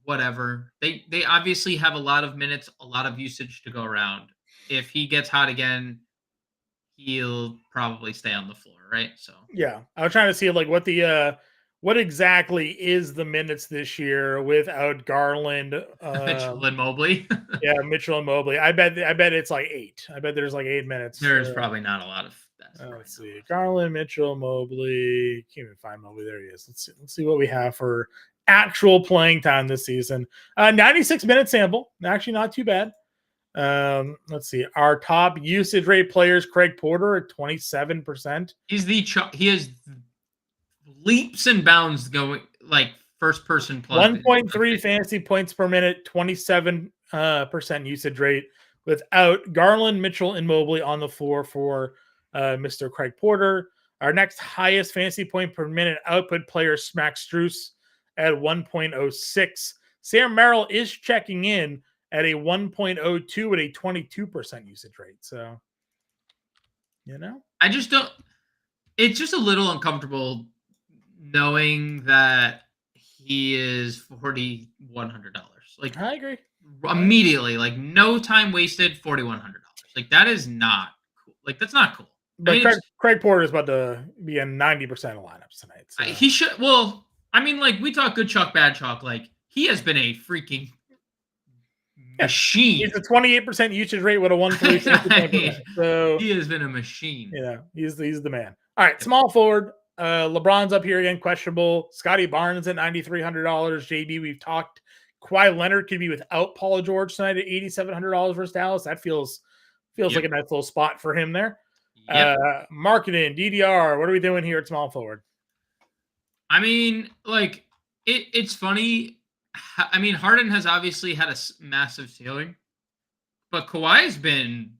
whatever. They obviously have a lot of minutes, a lot of usage to go around. If he gets hot again, he'll probably stay on the floor, right? So yeah, I was trying to see like what exactly is the minutes this year without Garland, Mitchell and Mobley. Yeah, Mitchell and Mobley. I bet it's like 8. I bet there's like 8 minutes. There's probably not a lot of that. Let's see. Garland, Mitchell, Mobley. Can't even find Mobley. There he is. Let's see what we have for actual playing time this season. 96 minute sample. Actually, not too bad. Let's see. Our top usage rate players, Craig Porter at 27%. He has leaps and bounds going like first person plus 1.3 fantasy points per minute, 27% usage rate without Garland, Mitchell, and Mobley on the floor for Mr. Craig Porter. Our next highest fantasy point per minute output player, Max Strus, at 1.06. Sam Merrill is checking in at a 1.02 at a 22% usage rate. So, I just don't. It's just a little uncomfortable knowing that he is $4,100. Like, I agree. Immediately, like no time wasted, $4,100. Like that is not cool. Like that's not cool. But Craig Porter is about to be in 90% of lineups tonight. So. He should. Well, I mean, like we talk good chalk, bad chalk. Like he has been a freaking machine. He's a 28% usage rate with a 1.3. So he has been a machine. Yeah, he's the man. All right, small forward. LeBron's up here again, questionable. Scotty Barnes at $9,300. JB, we've talked. Kawhi Leonard could be without Paul George tonight at $8,700 versus Dallas. That feels like a nice little spot for him there. Yep. Marketing, DDR, what are we doing here at small forward? I mean, like it's funny. I mean, Harden has obviously had a massive ceiling, but Kawhi has been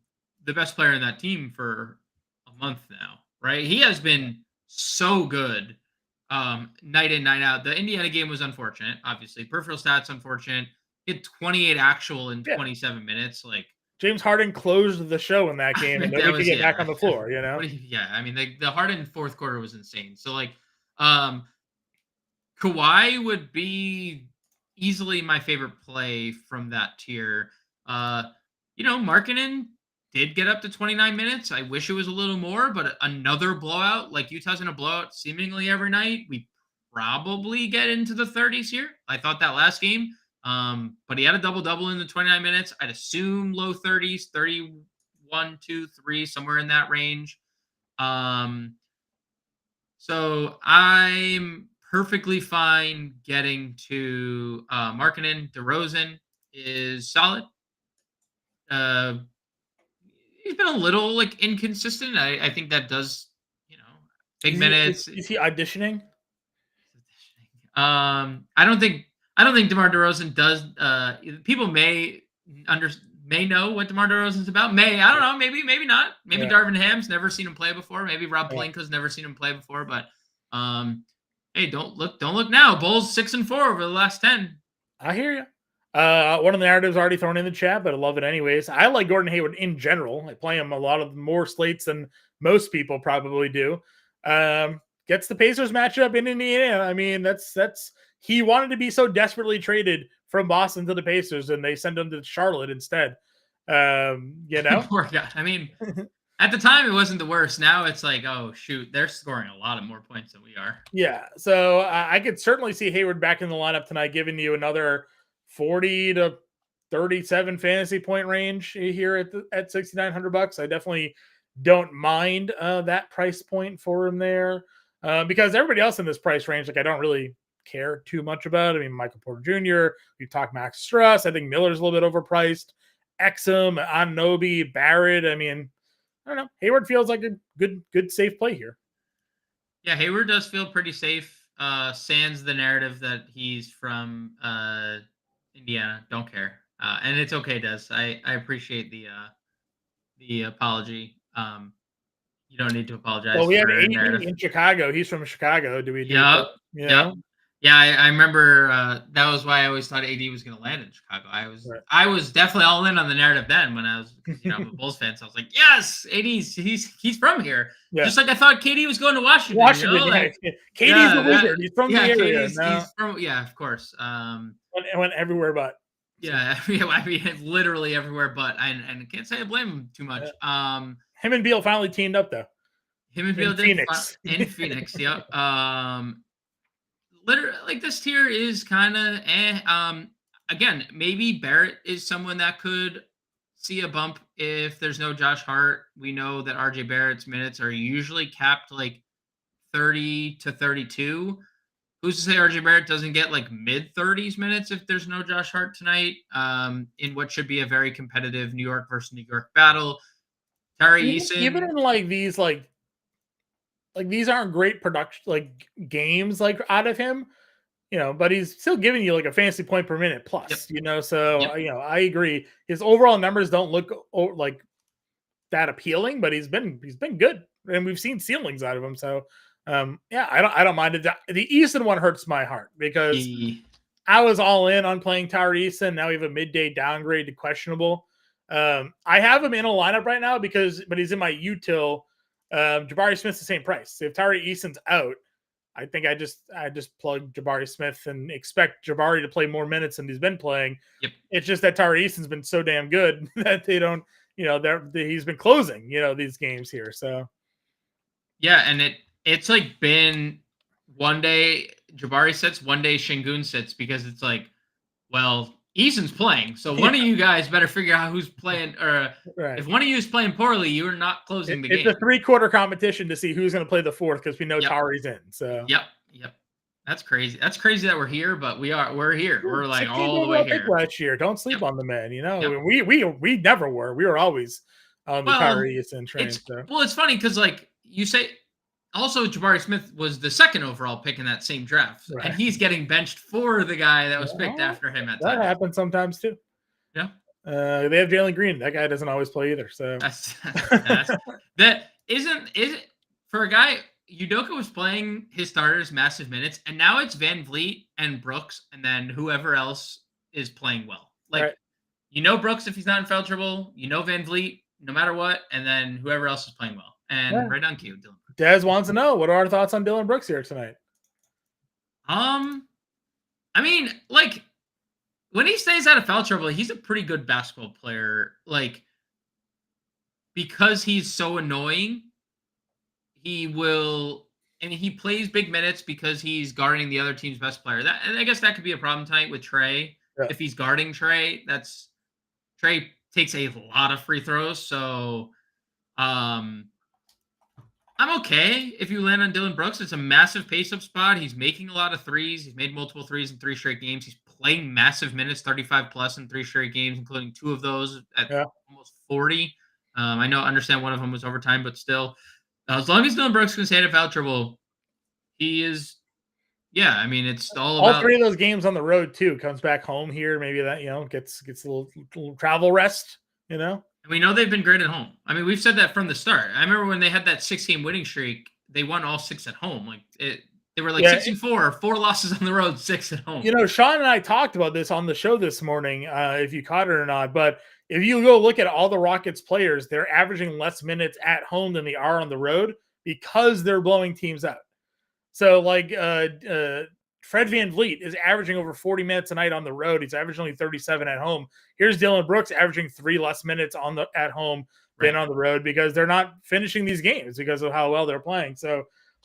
the best player in that team for a month now, right? He has been so good night in, night out. The Indiana game was unfortunate, obviously. Peripheral stats, unfortunate. He had 28 actual in 27 minutes. Like James Harden closed the show in that game, and then we could get back on the floor, Yeah, I mean, the Harden fourth quarter was insane. So, like, Kawhi would be easily my favorite play from that tier. Markkanen did get up to 29 minutes. I wish it was a little more, but another blowout. Like Utah's in a blowout seemingly every night. We probably get into the 30s here. I thought that last game. But he had a double-double in the 29 minutes. I'd assume low 30s, 31, 2, 3, somewhere in that range. So I'm perfectly fine getting to Markkanen. DeRozan is solid. He's been a little inconsistent. I think that does, big minutes. Is he auditioning? I don't think DeMar DeRozan does. People may know what DeMar DeRozan's about. I don't know. Maybe not. Maybe Darvin Ham's never seen him play before. Maybe Rob Pelinka's never seen him play before. But hey, don't look now. Bulls 6-4 over the last 10. I hear you. One of the narratives already thrown in the chat, but I love it anyways. I like Gordon Hayward in general. I play him a lot of more slates than most people probably do. Gets the Pacers matchup in Indiana. I mean, that's he wanted to be so desperately traded from Boston to the Pacers, and they sent him to Charlotte instead. Poor guy. I mean, at the time it wasn't the worst. Now it's like, oh shoot, they're scoring a lot of more points than we are. Yeah, so I could certainly see Hayward back in the lineup tonight, giving you another 40 to 37 fantasy point range here at $6,900. I definitely don't mind that price point for him there. Because everybody else in this price range, I don't really care too much about. I mean, Michael Porter Jr., we talked Max Strus. I think Miller's a little bit overpriced. Exum, Anunoby, Barrett. I mean, I don't know. Hayward feels like a good safe play here. Yeah, Hayward does feel pretty safe. Sans the narrative that he's from Indiana. Don't care. And it's okay, Des. I appreciate the apology. You don't need to apologize. Well, we have AD in Chicago. He's from Chicago. Do we do that? Yep. Yeah, I remember that was why I always thought AD was going to land in Chicago. I was definitely all in on the narrative then when I was, I'm a Bulls fan. So I was like, yes, AD's he's from here. Yeah. Just like I thought KD was going to Washington. KD's the wizard. He's from the area. He's from, of course. Went everywhere but. Yeah, I mean, literally everywhere but. And I can't say I blame him too much. Him and Beal finally teamed up though. Him and Beal in Phoenix. Yep. Literally, this tier is kind of again, maybe Barrett is someone that could see a bump if there's no Josh Hart. We know that RJ Barrett's minutes are usually capped 30 to 32. Who's to say RJ Barrett doesn't get mid 30s minutes if there's no Josh Hart tonight? In what should be a very competitive New York versus New York battle. Tari Eason. Even in these these aren't great production games out of him, but he's still giving you a fantasy point per minute plus, so I agree. His overall numbers don't look that appealing, but he's been good, and we've seen ceilings out of him. So I don't mind it. The Eason one hurts my heart because I was all in on playing Tari Eason. Now we have a midday downgrade to questionable. I have him in a lineup right now but he's in my util. Jabari Smith's the same price. So if Tari Eason's out, I think I just plug Jabari Smith and expect Jabari to play more minutes than he's been playing. Yep. It's just that Tari Eason's been so damn good that they don't, he's been closing, these games here. So yeah, and it's been one day Jabari sits, one day Şengün sits because it's well, Eason's playing, so one of you guys better figure out who's playing, or if one of you is playing poorly, you are not closing the game. It's a 3-quarter competition to see who's going to play the fourth because we know Tari's in. So yep, that's crazy. That's crazy that we're here, but we're here. We're all the way here. Last year, don't sleep on the man. We never were. We were always on the Tari Eason train. Well, it's funny because you say. Also, Jabari Smith was the second overall pick in that same draft, and he's getting benched for the guy that was picked after him. That happens sometimes too. Yeah, they have Jalen Green. That guy doesn't always play either. So that isn't for a guy. Udoka was playing his starters massive minutes, and now it's Van Vliet and Brooks, and then whoever else is playing well. Brooks if he's not in foul trouble, Van Vliet no matter what, and then whoever else is playing well. And right on cue, Dylan. Dez wants to know, what are our thoughts on Dillon Brooks here tonight? I mean, when he stays out of foul trouble, he's a pretty good basketball player. Because he's so annoying, he will and he plays big minutes because he's guarding the other team's best player. And I guess that could be a problem tonight with Trey. Yeah. If he's guarding Trey, Trey takes a lot of free throws. So I'm okay if you land on Dillon Brooks. It's a massive pace-up spot. He's making a lot of threes. He's made multiple threes in 3 straight games. He's playing massive minutes, 35-plus in 3 straight games, including 2 of those at almost 40. Understand one of them was overtime, but still. As long as Dillon Brooks can stay out of foul trouble, he is. Yeah, I mean, it's all about 3 of those games on the road too. Comes back home here, maybe that gets a little travel rest. And we know they've been great at home. I mean, we've said that from the start. I remember when they had that 6-game winning streak, they won all 6 at home. Like they were like 6-4, 4 losses on the road, 6 at home. Sean and I talked about this on the show this morning, if you caught it or not. But if you go look at all the Rockets players, they're averaging less minutes at home than they are on the road because they're blowing teams out. So like Fred VanVleet is averaging over 40 minutes a night on the road. He's averaging only 37 at home. Here's Dillon Brooks averaging 3 less minutes at home than on the road because they're not finishing these games because of how well they're playing. So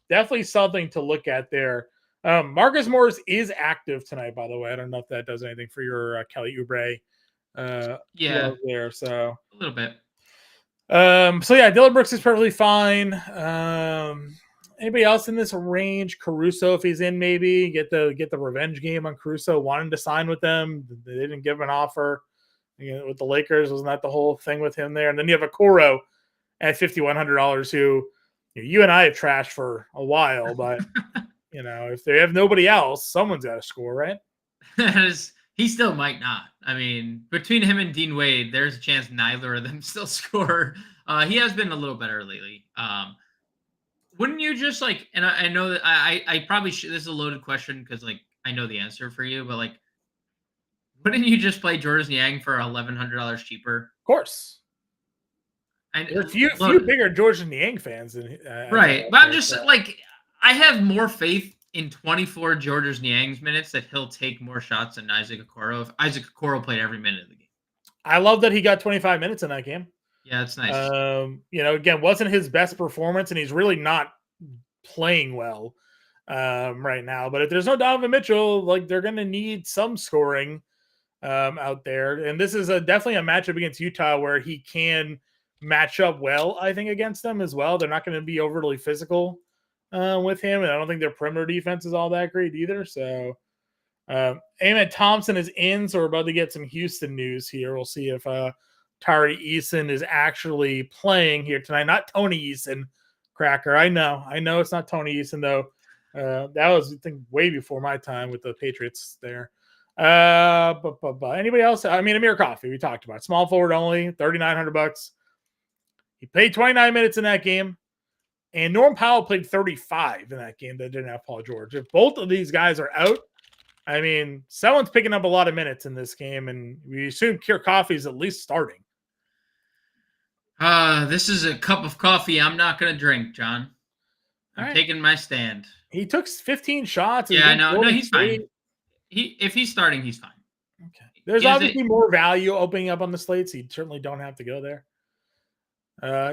definitely something to look at there. Marcus Morris is active tonight, by the way. I don't know if that does anything for your Kelly Oubre. There. So a little bit. Dillon Brooks is perfectly fine. Anybody else in this range? Caruso, if he's in, maybe get the revenge game on Caruso. Wanted to sign with them, they didn't give him an offer. With the Lakers, wasn't that the whole thing with him there? And then you have Okoro at $5,100, who you and I have trashed for a while, but if they have nobody else, someone's got to score, right? He still might not. I mean, between him and Dean Wade, there's a chance neither of them still score. He has been a little better lately. Wouldn't you just and I know that I probably should, this is a loaded question because I know the answer for you, but wouldn't you just play Georges Niang for $1,100 cheaper? Of course. And there's few bigger Georges Niang fans than right. But I'm just I have more faith in 24 Georges Niang's minutes that he'll take more shots than Isaac Okoro if Isaac Okoro played every minute of the game. I love that he got 25 minutes in that game. Yeah, it's nice. Again, wasn't his best performance, and he's really not playing well right now. But if there's no Donovan Mitchell, they're going to need some scoring out there. And this is definitely a matchup against Utah where he can match up well, I think, against them as well. They're not going to be overly physical with him, and I don't think their perimeter defense is all that great either. So Ahmed Thompson is in, so we're about to get some Houston news here. We'll see if Tari Eason is actually playing here tonight. Not Tony Eason, Cracker. I know it's not Tony Eason, though. That was, I think, way before my time with the Patriots there. But anybody else? I mean, Amir Coffey, we talked about. Small forward only, $3,900. He played 29 minutes in that game. And Norm Powell played 35 in that game that didn't have Paul George. If both of these guys are out, I mean, someone's picking up a lot of minutes in this game, and we assume Kier Coffey is at least starting. This is a cup of coffee I'm not going to drink, John. I'm taking my stand. He took 15 shots. Yeah, no, he's fine. If he's starting, he's fine. Okay. There's obviously more value opening up on the slate, so you certainly don't have to go there.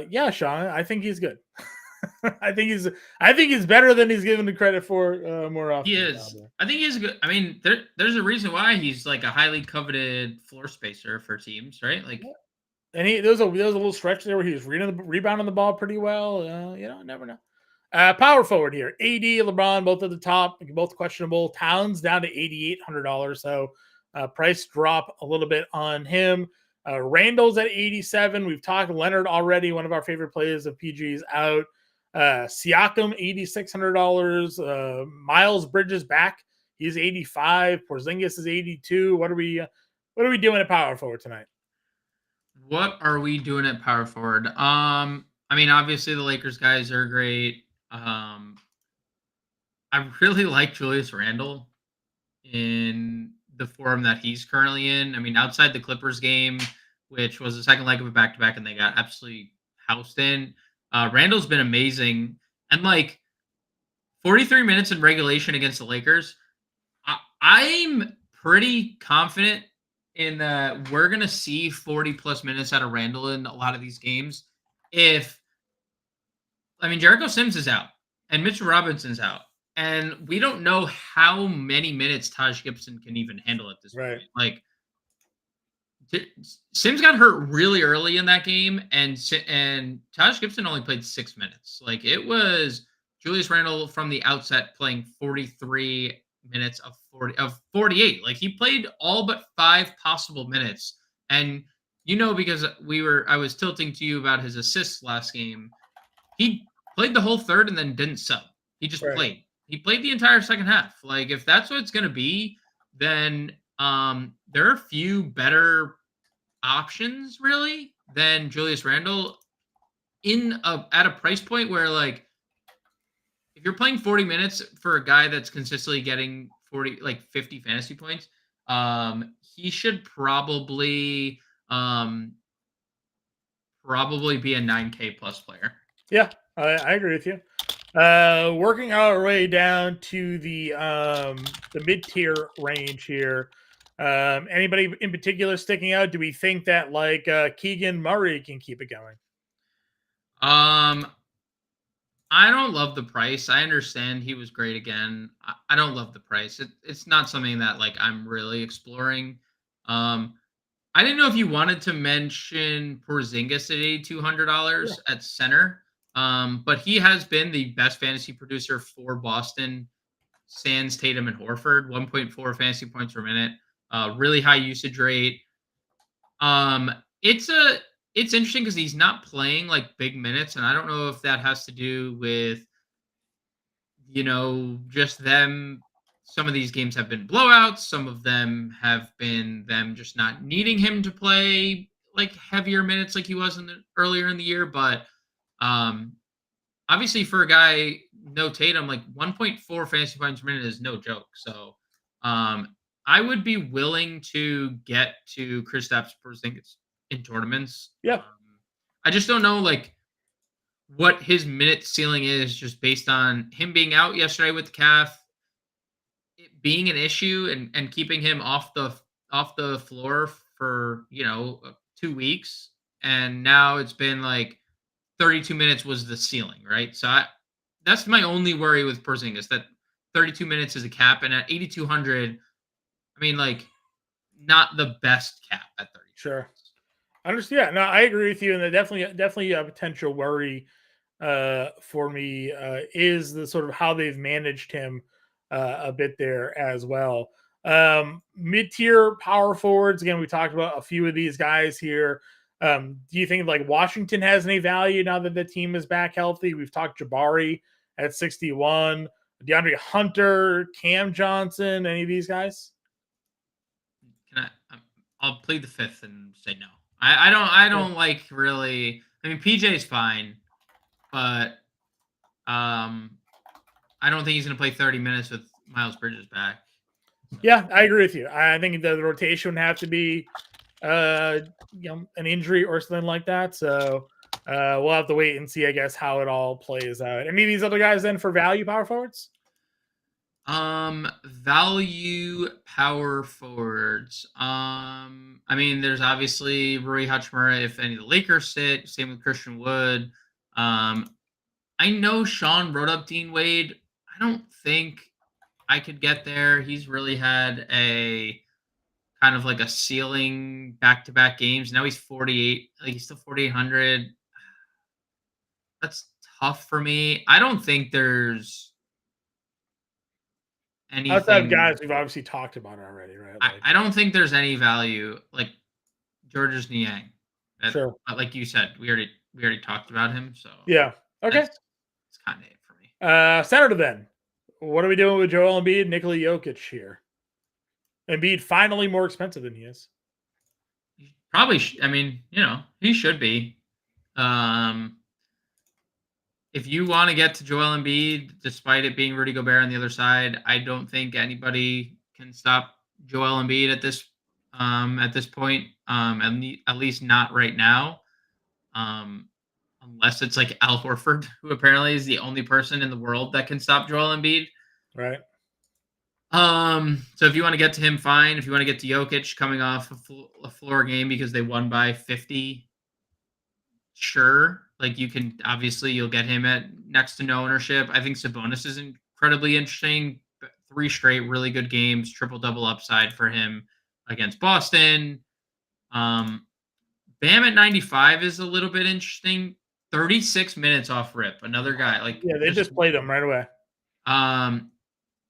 Yeah, Sean, I think he's good. I think he's better than he's given the credit for more often. He is. I think he's good. I mean, there's a reason why he's a highly coveted floor spacer for teams, right? And there was a little stretch there where he was rebounding the ball pretty well. Never know. Power forward here. AD, LeBron, both at the top, both questionable. Towns down to $8,800. So price drop a little bit on him. Randall's at 87. We've talked Leonard already. One of our favorite players of PG's out. Siakam, $8,600. Miles Bridges back. He's 85. Porzingis is 82. What are we doing at power forward tonight? What are we doing at power forward? I mean, obviously the Lakers guys are great. I really like Julius Randle in the form that he's currently in. I mean, outside the Clippers game, which was the second leg of a back-to-back, and they got absolutely housed in. Randall's been amazing. And 43 minutes in regulation against the Lakers, I'm pretty confident in that we're going to see 40-plus minutes out of Randall in a lot of these games. Jericho Sims is out. and Mitchell Robinson's out. And we don't know how many minutes Taj Gibson can even handle at this point. Like, Sims got hurt really early in that game, and Taj Gibson only played 6 minutes. Like, it was Julius Randle from the outset playing 43 minutes of 48. Like, he played all but 5 possible minutes. And because I was tilting to you about his assists last game. He played the whole third and then didn't sub. He just played. He played the entire second half. Like, if that's what it's going to be, then there are a few better options really than Julius Randle at a price point where, like, if you're playing 40 minutes for a guy that's consistently getting 50 fantasy points, he should probably be a 9K plus player. Yeah, I agree with you. Working our way down to the mid-tier range here. Anybody in particular sticking out? Do we think that Keegan Murray can keep it going? I don't love the price. I understand he was great again. I don't love the price. It's not something that I'm really exploring. I didn't know if you wanted to mention Porzingis at $8,200 at center. But he has been the best fantasy producer for Boston, sans Tatum and Horford, 1.4 fantasy points per minute, really high usage rate. It's interesting because he's not playing big minutes, and I don't know if that has to do with just them. Some of these games have been blowouts. Some of them have been them just not needing him to play heavier minutes like he was earlier in the year. But obviously for a guy, no Tatum, 1.4 fantasy points per minute is no joke. So I would be willing to get to Kristaps Porzingis in tournaments. Yeah. I just don't know what his minute ceiling is, just based on him being out yesterday with the calf, it being an issue, and keeping him off the floor for 2 weeks, and now it's been 32 minutes was the ceiling, right? So that's my only worry with Porzingis, that 32 minutes is a cap, and at 8,200, I mean, not the best cap at 30. Sure. Understand. Yeah, no, I agree with you, and definitely a potential worry for me is the sort of how they've managed him a bit there as well. Mid-tier power forwards, again, we talked about a few of these guys here. Do you think Washington has any value now that the team is back healthy? We've talked Jabari at 61, DeAndre Hunter, Cam Johnson, any of these guys? I'll plead the fifth and say no. I don't really. I mean, PJ's fine, but I don't think he's going to play 30 minutes with Miles Bridges back. So. Yeah, I agree with you. I think the rotation would have to be an injury or something like that. So we'll have to wait and see, I guess, how it all plays out. Any of these other guys then for value power forwards? Value power forwards. I mean, there's obviously Rui Hachimura if any of the Lakers sit. Same with Christian Wood. I know Sean wrote up Dean Wade. I don't think I could get there. He's really had a kind of a ceiling back-to-back games. Now he's 48. He's still 4,800. That's tough for me. I don't think there's anything. Outside of guys we've obviously talked about already, right? I don't think there's any value Georges Niang. Sure. Like you said, we already talked about him. So yeah. Okay. It's kind of it for me. Senator then. What are we doing with Joel Embiid, Nikola Jokic here? Embiid finally more expensive than he is. Probably. I mean, he should be. If you want to get to Joel Embiid, despite it being Rudy Gobert on the other side, I don't think anybody can stop Joel Embiid at this point. At least not right now. Unless it's Al Horford, who apparently is the only person in the world that can stop Joel Embiid. Right. So if you want to get to him, fine. If you want to get to Jokic coming off a floor game because they won by 50, sure. Like you'll get him at next to no ownership. I think Sabonis is incredibly interesting. 3 straight really good games, triple-double upside for him against Boston. Bam at 95 is a little bit interesting. 36 minutes off rip. Another guy. They just played him right away.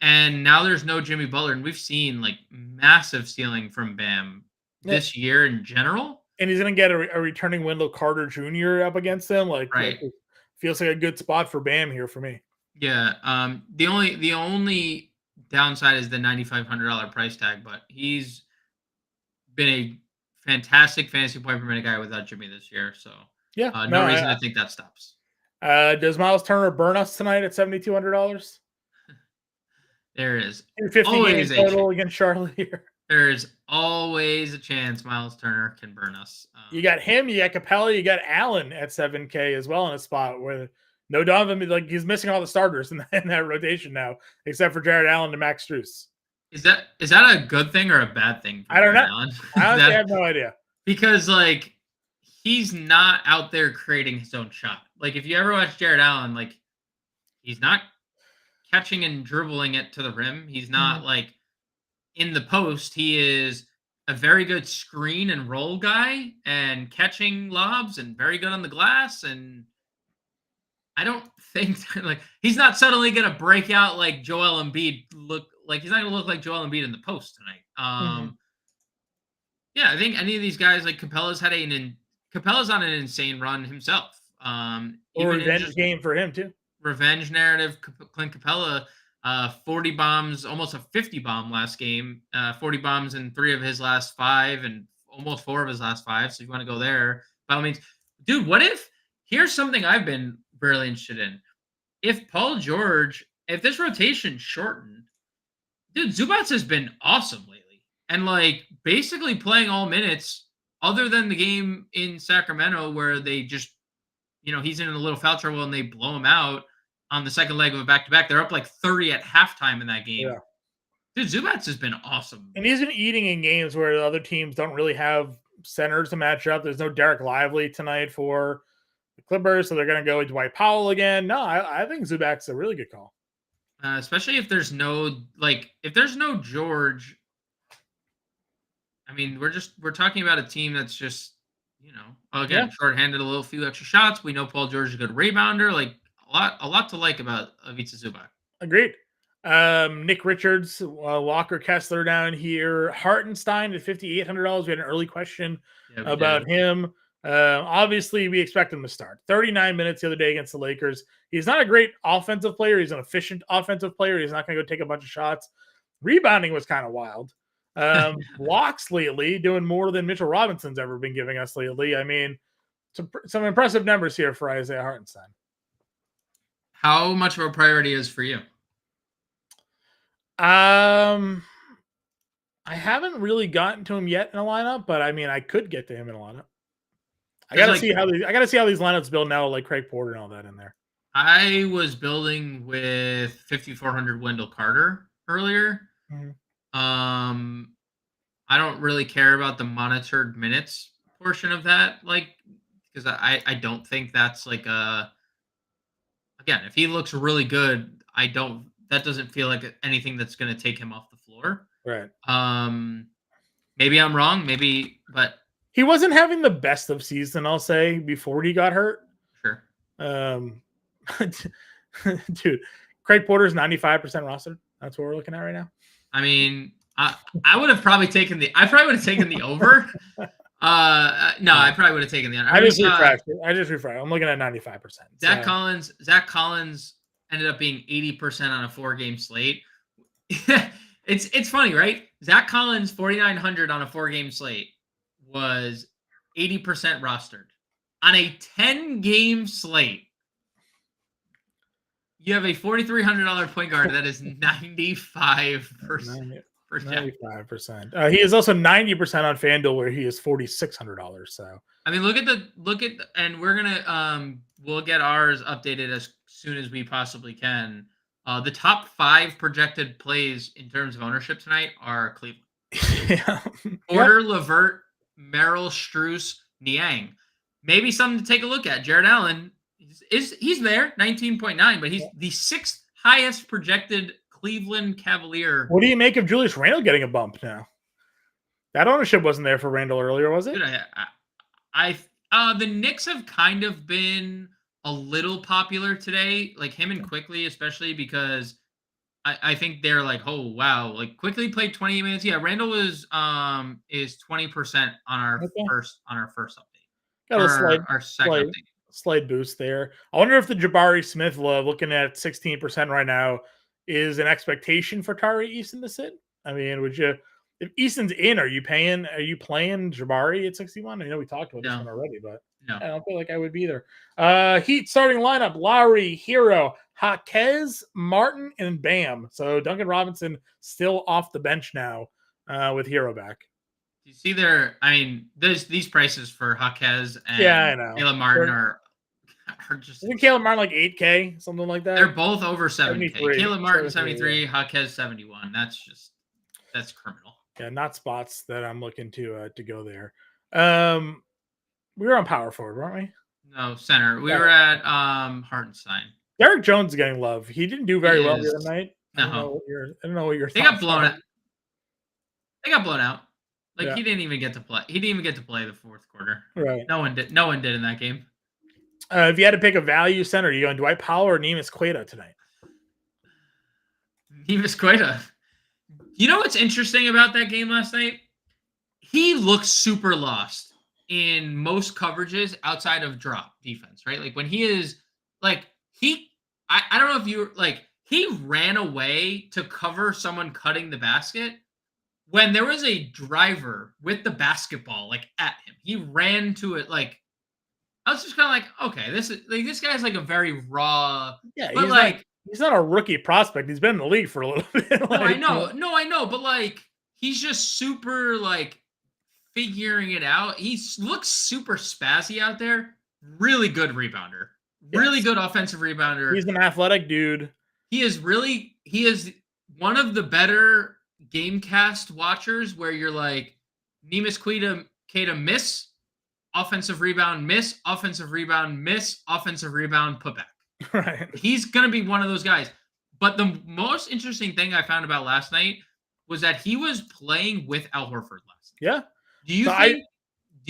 And now there's no Jimmy Butler, and we've seen massive ceiling from Bam this year in general. And he's going to get a returning Wendell Carter Jr. up against him. Right. Feels like a good spot for Bam here for me. Yeah. The only downside is the $9,500 price tag, but he's been a fantastic fantasy point per minute guy without Jimmy this year. So no reason to think that stops. Does Miles Turner burn us tonight at $7,200? There is 50 games total against Charlotte here. There's always a chance Miles Turner can burn us. You got him, you got Capella, you got Allen at 7K as well in a spot where no Donovan, he's missing all the starters in that rotation now, except for Jared Allen and Max Strus. Is that a good thing or a bad thing? I don't know. I honestly have no idea. Because he's not out there creating his own shot. If you ever watch Jared Allen, he's not catching and dribbling it to the rim. He's not in the post. He is a very good screen and roll guy and catching lobs and very good on the glass. And I don't think he's not suddenly going to break out like Joel Embiid. He's not going to look like Joel Embiid in the post tonight. Yeah, I think any of these guys Capella's on an insane run himself. Revenge game for him too. Revenge narrative. Clint Capella, 40 bombs, almost a 50 bomb last game. 40 bombs in 3 of his last 5 and almost 4 of his last 5. So if you want to go there, by all means, dude. Here's something I've been really interested in. If Paul George, if this rotation shortened, dude, Zubats has been awesome lately, and basically playing all minutes, other than the game in Sacramento where they just, he's in a little foul trouble and they blow him out on the second leg of a back-to-back. They're up 30 at halftime in that game. Yeah. Dude, Zubats has been awesome. And he's been eating in games where the other teams don't really have centers to match up. There's no Derek Lively tonight for the Clippers, so they're going to go with Dwight Powell again. No, I think Zubats a really good call. Especially if there's no George. I mean, we're talking about a team that's just, shorthanded, a little few extra shots. We know Paul George is a good rebounder. A lot to like about Ivica Zubac. Agreed. Nick Richards, Walker Kessler down here. Hartenstein at $5,800. We had an early question about him. Obviously, we expect him to start. 39 minutes the other day against the Lakers. He's not a great offensive player. He's an efficient offensive player. He's not going to go take a bunch of shots. Rebounding was kind of wild. Blocks lately, doing more than Mitchell Robinson's ever been giving us lately. I mean, some impressive numbers here for Isaiah Hartenstein. How much of a priority is for you? I haven't really gotten to him yet in a lineup, but I mean, I could get to him in a lineup. I gotta see how these lineups build now, like Craig Porter and all that in there. I was building with 5,400 Wendell Carter earlier. Mm-hmm. I don't really care about the monitored minutes portion of that, because I don't think that's again, if he looks really good, that doesn't feel like anything that's going to take him off the floor. Right. Maybe I'm wrong, but he wasn't having the best of season, I'll say, before he got hurt. Sure. Dude, Craig Porter's 95% rostered. That's what we're looking at right now. I mean, I would have probably taken the over. I probably would have taken the under. I just refreshed. I'm looking at 95%. Zach Collins ended up being 80% on a 4-game slate. It's funny, right? Zach Collins 4,900 on a 4-game slate was 80% rostered. On a 10-game slate, you have a $4,300 point guard that is 95%. 95%. He is also 90% on FanDuel, where he is $4,600. So I mean, look at, and we're gonna we'll get ours updated as soon as we possibly can. The top 5 projected plays in terms of ownership tonight are Cleveland. Yeah. Porter, Levert, Merrill, Strus, Niang. maybe something to take a look at. Jared Allen he's there, 19.9, but he's the 6th highest projected Cleveland Cavalier. What do you make of Julius Randle getting a bump now? That ownership wasn't there for Randle earlier, was it? Dude, the Knicks have kind of been a little popular today, like him and Quickly, especially because I think they're like, oh wow, like Quickly played 20 minutes. Yeah, Randle is 20% on our first update. Got our second update. Slight boost there. I wonder if the Jabari Smith love, looking at 16% right now, is an expectation for Tari Eason to sit. I mean, would you, if Eason's in, are you playing Jabari at 61? I know we talked about this one already, but no. I don't feel like I would be either. Heat starting lineup: Lowry, Hero, Jaquez, Martin, and Bam. So Duncan Robinson still off the bench now with Hero back. You see these prices for Jaquez and I know. Caleb Martin are just. Isn't Caleb Martin like 8K, something like that? They're both over 7K. Caleb Martin 73, Jaquez 71. That's criminal. Yeah, not spots that I'm looking to go there. We were on power forward, weren't we? No, center. We were at Hartenstein. Derek Jones is getting love. He didn't do very well the other night. No. I don't know what your They got blown out. They got blown out. He didn't even get to play. He didn't even get to play the fourth quarter. Right. No one did in that game. If you had to pick a value center, you going Dwight Powell or Neemias Queta tonight? Neemias Queta. You know what's interesting about that game last night? He looked super lost in most coverages outside of drop defense, right? Like when he is like I don't know if you he ran away to cover someone cutting the basket when there was a driver with the basketball at him. He ran to it I was just kind of like, okay, this guy's a very raw. Yeah, but he's not a rookie prospect. He's been in the league for a little bit. I know, but he's just super figuring it out. He looks super spazzy out there. Really good rebounder. Yes. Really good offensive rebounder. He's an athletic dude. He is one of the better Gamecast watchers where you're like, Neemias Queta miss, offensive rebound, miss, offensive rebound, miss, offensive rebound, putback. Right. He's going to be one of those guys. But the most interesting thing I found about last night was that he was playing with Al Horford last night. Yeah. Do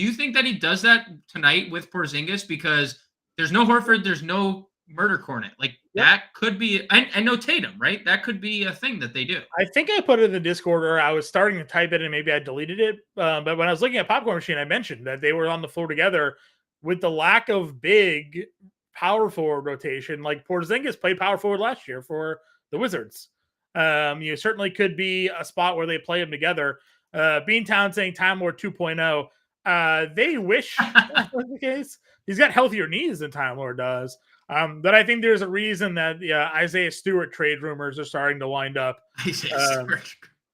you think that he does that tonight with Porzingis? Because there's no Horford, there's no Murder Cornet. That could be, and no Tatum, right? That could be a thing that they do. I think I put it in the Discord, or I was starting to type it and maybe I deleted it. But when I was looking at Popcorn Machine, I mentioned that they were on the floor together with the lack of big power forward rotation. Porzingis played power forward last year for the Wizards. You certainly could be a spot where they play them together. Beantown saying Time Lord 2.0. They wish that was the case. He's got healthier knees than Time Lord does. But I think there's a reason that Isaiah Stewart trade rumors are starting to wind up.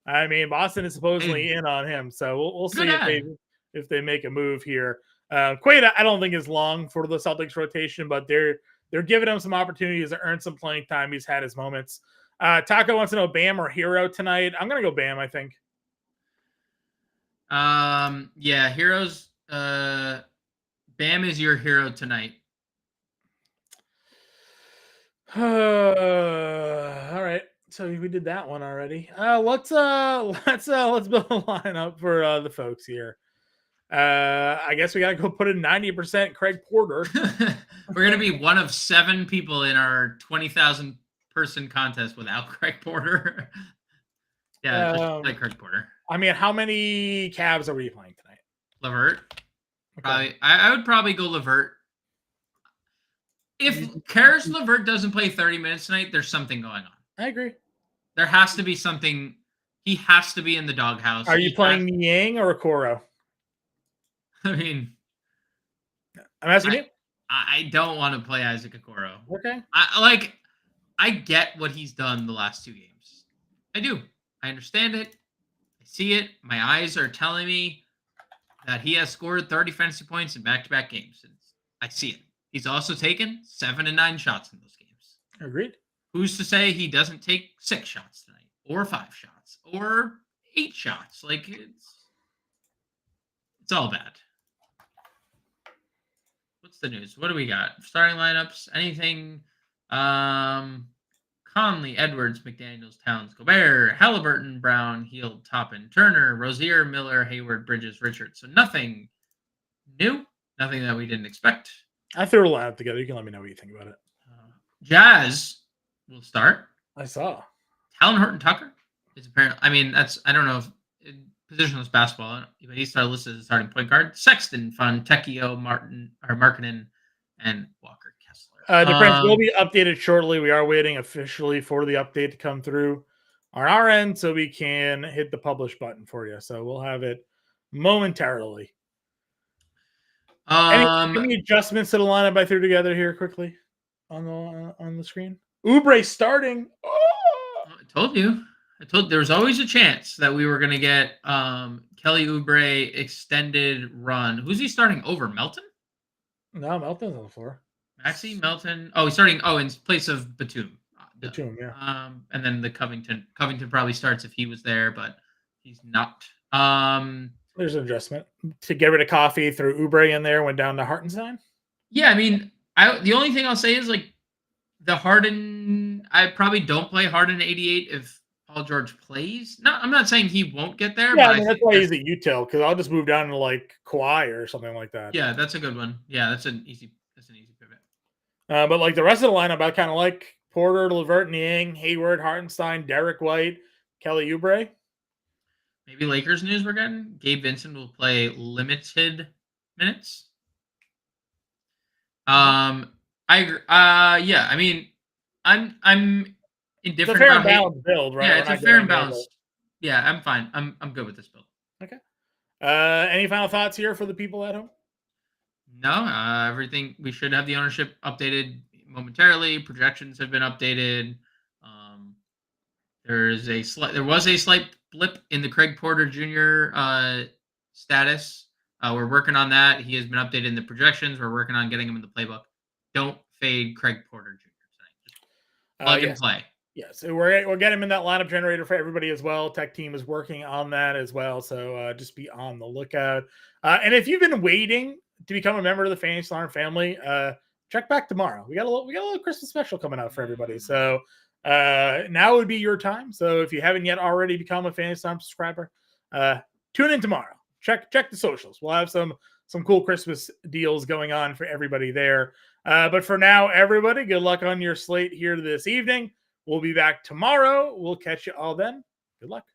I mean, Boston is supposedly in on him, so we'll see if they make a move here. Queta, I don't think is long for the Celtics rotation, but they're giving him some opportunities to earn some playing time. He's had his moments. Taco wants to know Bam or Hero tonight. I'm gonna go Bam, I think. Yeah, Heroes. Bam is your hero tonight. All right, so we did that one already. Let's build a lineup for the folks here. I guess we gotta go put in 90% Craig Porter. We're gonna be one of 7 people in our 20,000 person contest without Craig Porter. Yeah, just like Craig Porter. I mean, how many Cavs are we playing tonight? LeVert. Okay. I would probably go LeVert. If Karis LeVert doesn't play 30 minutes tonight, there's something going on. I agree. There has to be something. He has to be in the doghouse. Are you playing Niang or Okoro? I mean, I'm asking you. I don't want to play Isaac Okoro. Okay. I get what he's done the last 2 games. I do. I understand it. I see it. My eyes are telling me that he has scored 30 fantasy points in back-to-back games. I see it. He's also taken 7 and 9 shots in those games. Agreed. Who's to say he doesn't take 6 shots tonight, or 5 shots, or 8 shots? It's all bad. the news? What do we got? Starting lineups? Anything? Conley, Edwards, McDaniels, Towns, Gobert, Halliburton, Brown, Hield, Toppin, Turner, Rozier, Miller, Hayward, Bridges, Richards. So nothing new, nothing that we didn't expect. I threw a lineup together. You can let me know what you think about it. Jazz will start. I saw. Talon Horton-Tucker is apparently. I mean, I don't know if positionless basketball, but he started listed as a starting point guard. Sexton, Fontecchio, Markkanen, and Walker Kessler. The prints will be updated shortly. We are waiting officially for the update to come through on our end so we can hit the publish button for you. So we'll have it momentarily. Any adjustments to the lineup I threw together here quickly on the screen? Oubre starting. Oh! I told you. There was always a chance that we were going to get Kelly Oubre extended run. Who's he starting over? Melton? No, Melton's on the floor. Maxey, Melton. Oh, he's starting. Oh, in place of Batum. Batum, yeah. And then the Covington. Covington probably starts if he was there, but he's not. There's an adjustment to get rid of Coffee. Threw Oubre in there. Went down to Hartenstein. Yeah, I mean, the only thing I'll say is like the Harden. I probably don't play Harden 88 if Paul George plays. No, I'm not saying he won't get there. Yeah, but I mean, that's why he's at util because I'll just move down to like Kawhi or something like that. Yeah, that's a good one. Yeah, that's an easy pivot. But like the rest of the lineup, I kind of like Porter, LeVert, Niang, Hayward, Hartenstein, Derek White, Kelly Oubre. Maybe Lakers news we're getting. Gabe Vincent will play limited minutes. Yeah. I mean, I'm indifferent. It's a fair and balanced build, right? Yeah, it's a fair and balanced. Yeah, I'm fine. I'm good with this build. Okay. Any final thoughts here for the people at home? No, everything. We should have the ownership updated momentarily. Projections have been updated. There was a slight blip in the Craig Porter Jr. Status. We're working on that. He has been updated in the projections. We're working on getting him in the playbook. Don't fade Craig Porter Jr. tonight. Just plug and play. Yes, we're getting him in that lineup generator for everybody as well. Tech team is working on that as well, so just be on the lookout. And if you've been waiting to become a member of the Fantasy Alarm family, check back tomorrow. We got a little Christmas special coming out for everybody. So now would be your time. So if you haven't yet already become a Fantasy Alarm subscriber, tune in tomorrow. Check the socials. We'll have some cool Christmas deals going on for everybody there. But for now, everybody, good luck on your slate here this evening. We'll be back tomorrow. We'll catch you all then. Good luck.